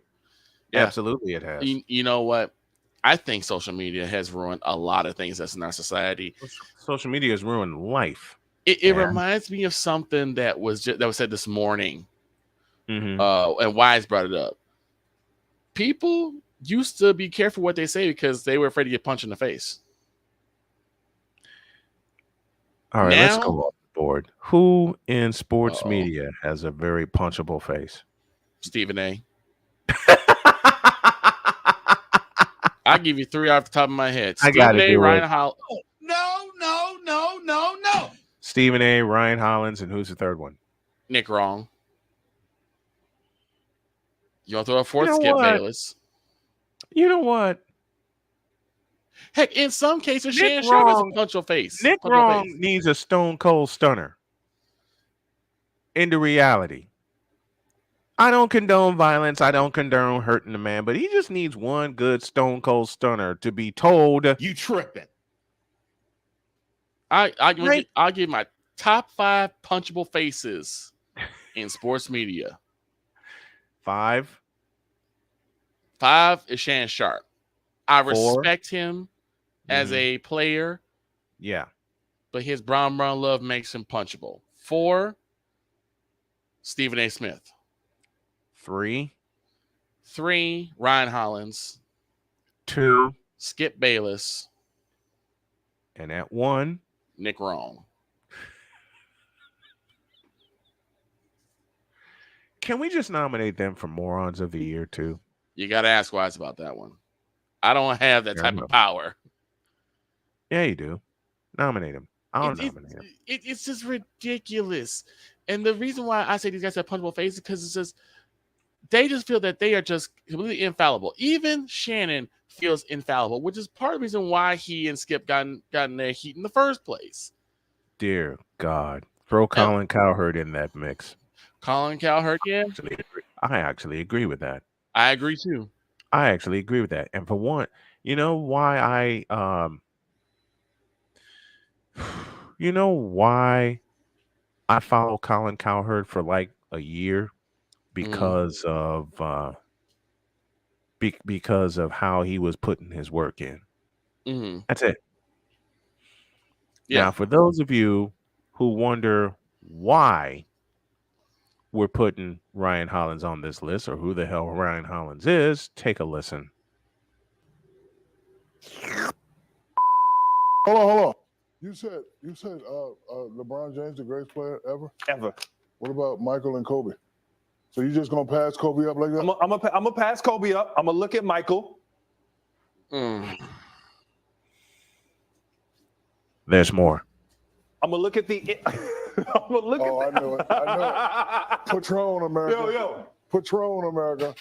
Yeah. Absolutely it has. You know what? I think social media has ruined a lot of things that's in our society. Social media has ruined life. It reminds me of something that was said this morning. And Wise brought it up. People used to be careful what they say because they were afraid to get punched in the face. All right, let's go off the board. Who in sports media has a very punchable face? Stephen A. I'll give you 3 off the top of my head. Stephen A, Ryan Hollins. No. Stephen A, Ryan Hollins, and who's the third one? Nick Wrong. You want to throw a fourth? Skip Bayless. You know what? Heck, in some cases, Shannon Sharpe has a punchable face. Nick Wrong needs a stone cold stunner. Into reality. I don't condone violence. I don't condone hurting the man, but he just needs one good stone cold stunner to be told you tripping. I'll give my top 5 punchable faces in sports media. 5 is Shannon Sharpe. I respect him as a player. Yeah. But his brown love makes him punchable. 4, Stephen A. Smith. 3, Ryan Hollins. 2, Skip Bayless. And at 1, Nick Wrong. Can we just nominate them for Morons of the Year too? You got to ask Wise about that one. I don't have that type of power. Yeah, you do. Nominate him. I'll nominate him. It's just ridiculous. And the reason why I say these guys have punchable faces is because it's just they just feel that they are just completely infallible. Even Shannon feels infallible, which is part of the reason why he and Skip got in their heat in the first place. Dear God. Throw Colin Cowherd in that mix. Colin Cowherd, yeah. I actually agree with that. I agree too. I actually agree with that. And for one, you know why I follow Colin Cowherd for like a year? Because of how he was putting his work in. That's it. Yeah. Now, for those of you who wonder why we're putting Ryan Hollins on this list, or who the hell Ryan Hollins is, take a listen. Hold on. You said LeBron James the greatest player ever? What about Michael and Kobe? So you just gonna pass Kobe up like that? I'm gonna pass Kobe up. I'm gonna look at Michael. There's more. I'm gonna look at the. I'm gonna look at. I know it. Patron America. Yo. Patron America.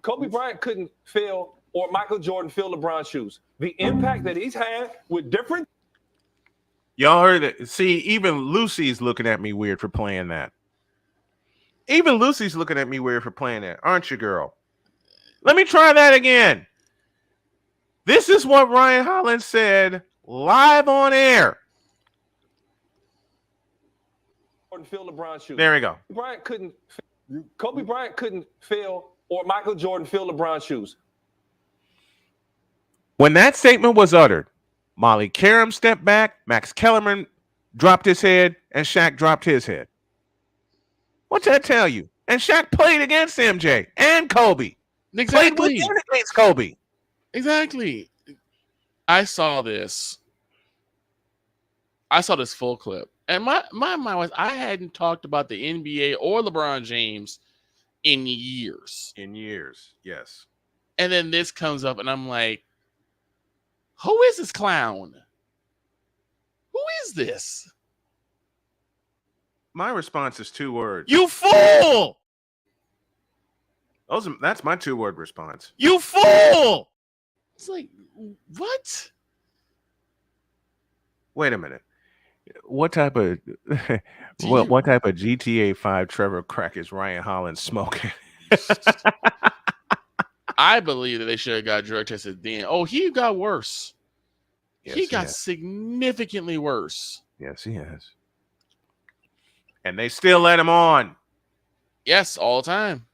Kobe Bryant couldn't fill, or Michael Jordan fill LeBron's shoes. The impact that he's had with different. Y'all heard it. See, even Lucy's looking at me weird for playing that. Even Lucy's looking at me weird for playing that, aren't you, girl? Let me try that again. This is what Ryan Hollins said live on air. Fill LeBron's shoes. There we go. Kobe Bryant couldn't fill, or Michael Jordan fill LeBron's shoes. When that statement was uttered, Molly Karam stepped back, Max Kellerman dropped his head, and Shaq dropped his head. What's that tell you? And Shaq played against MJ and Kobe. Exactly. Played with against Kobe. Exactly. I saw this full clip. And my mind was, I hadn't talked about the NBA or LeBron James in years. Yes. And then this comes up, and I'm like, who is this clown? Who is this? My response is 2 words. You fool! That's my 2-word response. You fool! It's like, what? Wait a minute. What type of what type of GTA 5 Trevor crack is Ryan Hollins smoking? I believe that they should have got drug tested then. Oh, he got worse. Yes, he got has. significantly worse. Yes, he has. And they still let him on. Yes, all the time.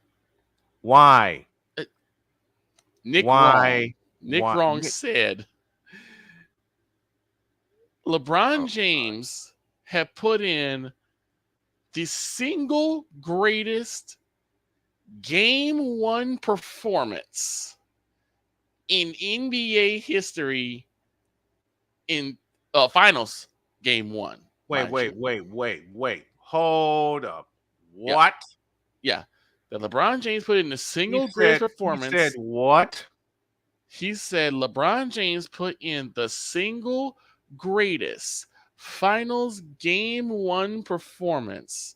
Why? Nick Why? Wrong said LeBron James had put in the single greatest Game 1 performance in NBA history in finals Game 1. Wait. Hold up. What? Yeah. That LeBron James put in the single greatest performance. He said what? He said LeBron James put in the single greatest finals Game 1 performance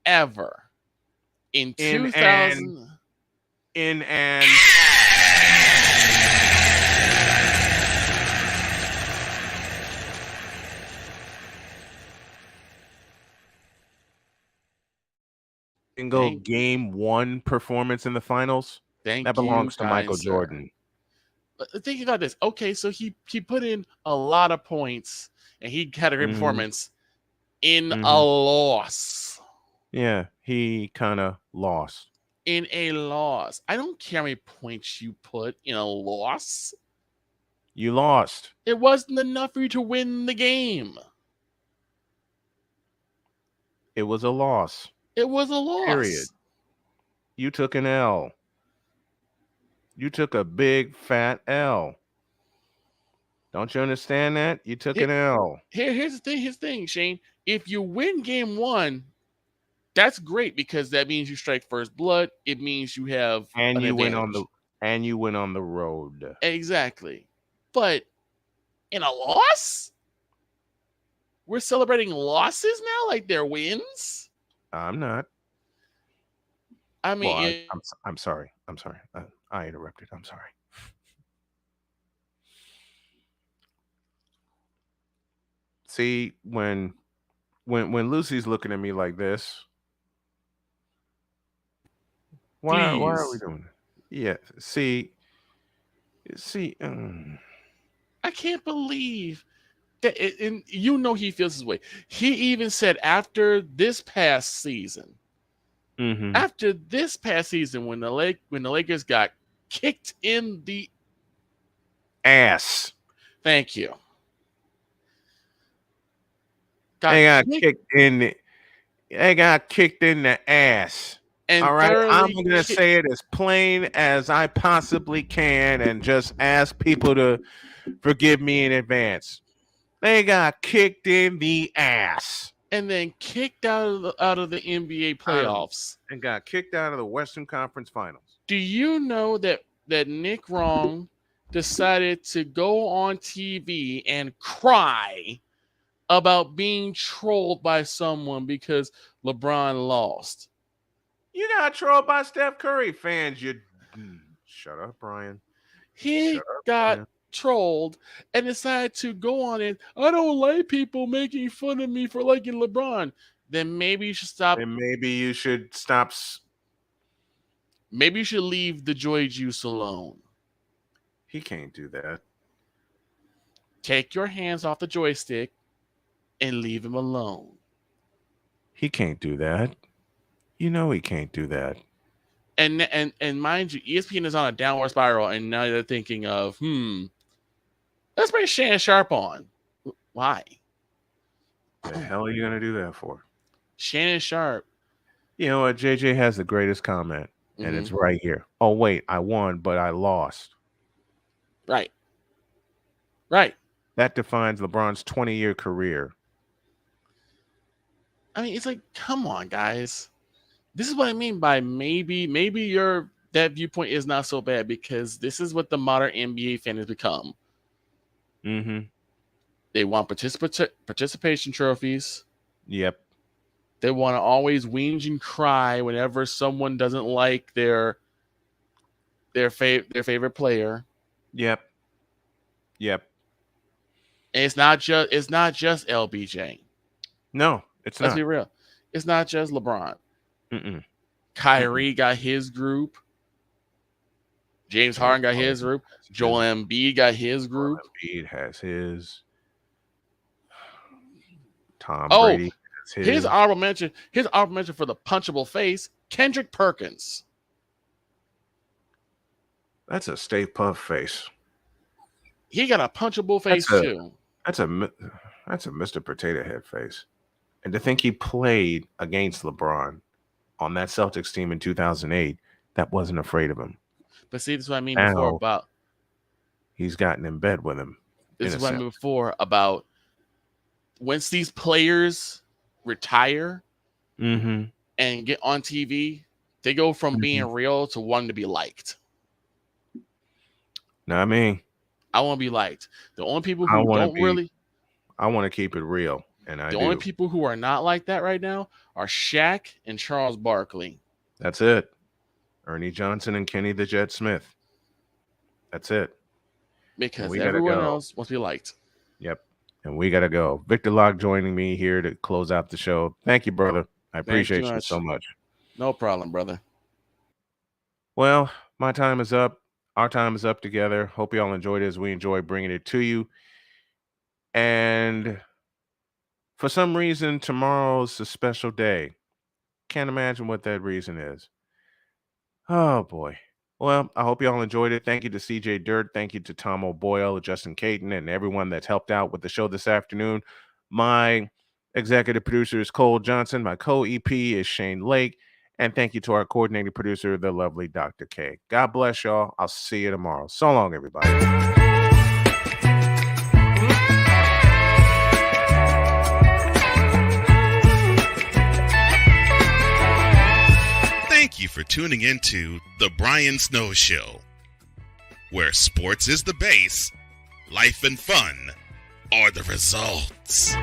ever in 2000. In an single Game 1 performance in the finals. That belongs to Michael Jordan. But think about this. Okay, so he put in a lot of points and he had a great performance in a loss. Yeah, he kind of lost. In a loss. I don't care how many points you put in a loss. You lost. It wasn't enough for you to win the game. It was a loss. It was a loss. Period. You took an L. You took a big fat L. Don't you understand that? You took an L. Here's the thing, Shane. If you win Game 1, that's great because that means you strike first blood. It means you have and an you advantage. went on the road. Exactly. But in a loss, we're celebrating losses now like they're wins. I'm not. I mean, well, I'm sorry. I interrupted. I'm sorry. See, when Lucy's looking at me like this, why are we doing it? Yeah. See. I can't believe that. And you know he feels his way. He even said after this past season, when the Lakers got kicked in the ass. Thank you. They got kicked in the ass. And all right, I'm going to say it as plain as I possibly can and just ask people to forgive me in advance. They got kicked in the ass. And then kicked out of the NBA playoffs. And got kicked out of the Western Conference Finals. Do you know that Nick Wrong decided to go on TV and cry about being trolled by someone because LeBron lost? You got trolled by Steph Curry fans. Shut up, Brian. He got trolled and decided to go on it. I don't like people making fun of me for liking LeBron. Then maybe you should stop. And maybe you should stop. Maybe you should leave the joy juice alone. He can't do that. Take your hands off the joystick and leave him alone. He can't do that. You know he can't do that. And mind you, ESPN is on a downward spiral, and now they're thinking of, let's bring Shannon Sharpe on. Why? The hell are you going to do that for? Shannon Sharpe. You know what? JJ has the greatest comment, and it's right here. Oh, wait, I won, but I lost. Right. That defines LeBron's 20-year career. I mean, it's like, come on, guys. This is what I mean by maybe that viewpoint is not so bad because this is what the modern NBA fan has become. They want participation trophies. Yep. They want to always whinge and cry whenever someone doesn't like their favorite player. Yep. And it's not just LBJ. No, it's not. Let's be real. It's not just LeBron. Kyrie got his group. James Harden got his group. Joel Embiid got his group. Embiid has his. Tom Oh, Brady has his honorable mention. His honorable mention for the punchable face. Kendrick Perkins. That's a Stay Puft face. He got a punchable face too. That's a Mr. Potato Head face. And to think he played against LeBron on that Celtics team in 2008 that wasn't afraid of him. But see, this is what I mean Now, before about. He's gotten in bed with him. This is what I mean before about once these players retire Mm-hmm. and get on TV, they go from being real to wanting to be liked. Know what I mean? I want to be liked. The only people who I want to keep it real. And the only people who are not like that right now are Shaq and Charles Barkley. That's it. Ernie Johnson and Kenny the Jet Smith. That's it. Because everyone else wants to be liked. Yep. And we got to go. Victor Locke joining me here to close out the show. Thank you, brother. I appreciate you so much. No problem, brother. Well, my time is up. Our time is up together. Hope you all enjoyed it as we enjoy bringing it to you. And for some reason, tomorrow's a special day. Can't imagine what that reason is. Oh, boy. Well, I hope you all enjoyed it. Thank you to CJ Dirt. Thank you to Tom O'Boyle, Justin Caton, and everyone that's helped out with the show this afternoon. My executive producer is Cole Johnson. My co-EP is Shane Lake. And thank you to our coordinating producer, the lovely Dr. K. God bless y'all. I'll see you tomorrow. So long, everybody. Thank you for tuning into The Brian Snow Show, where sports is the base, life and fun are the results.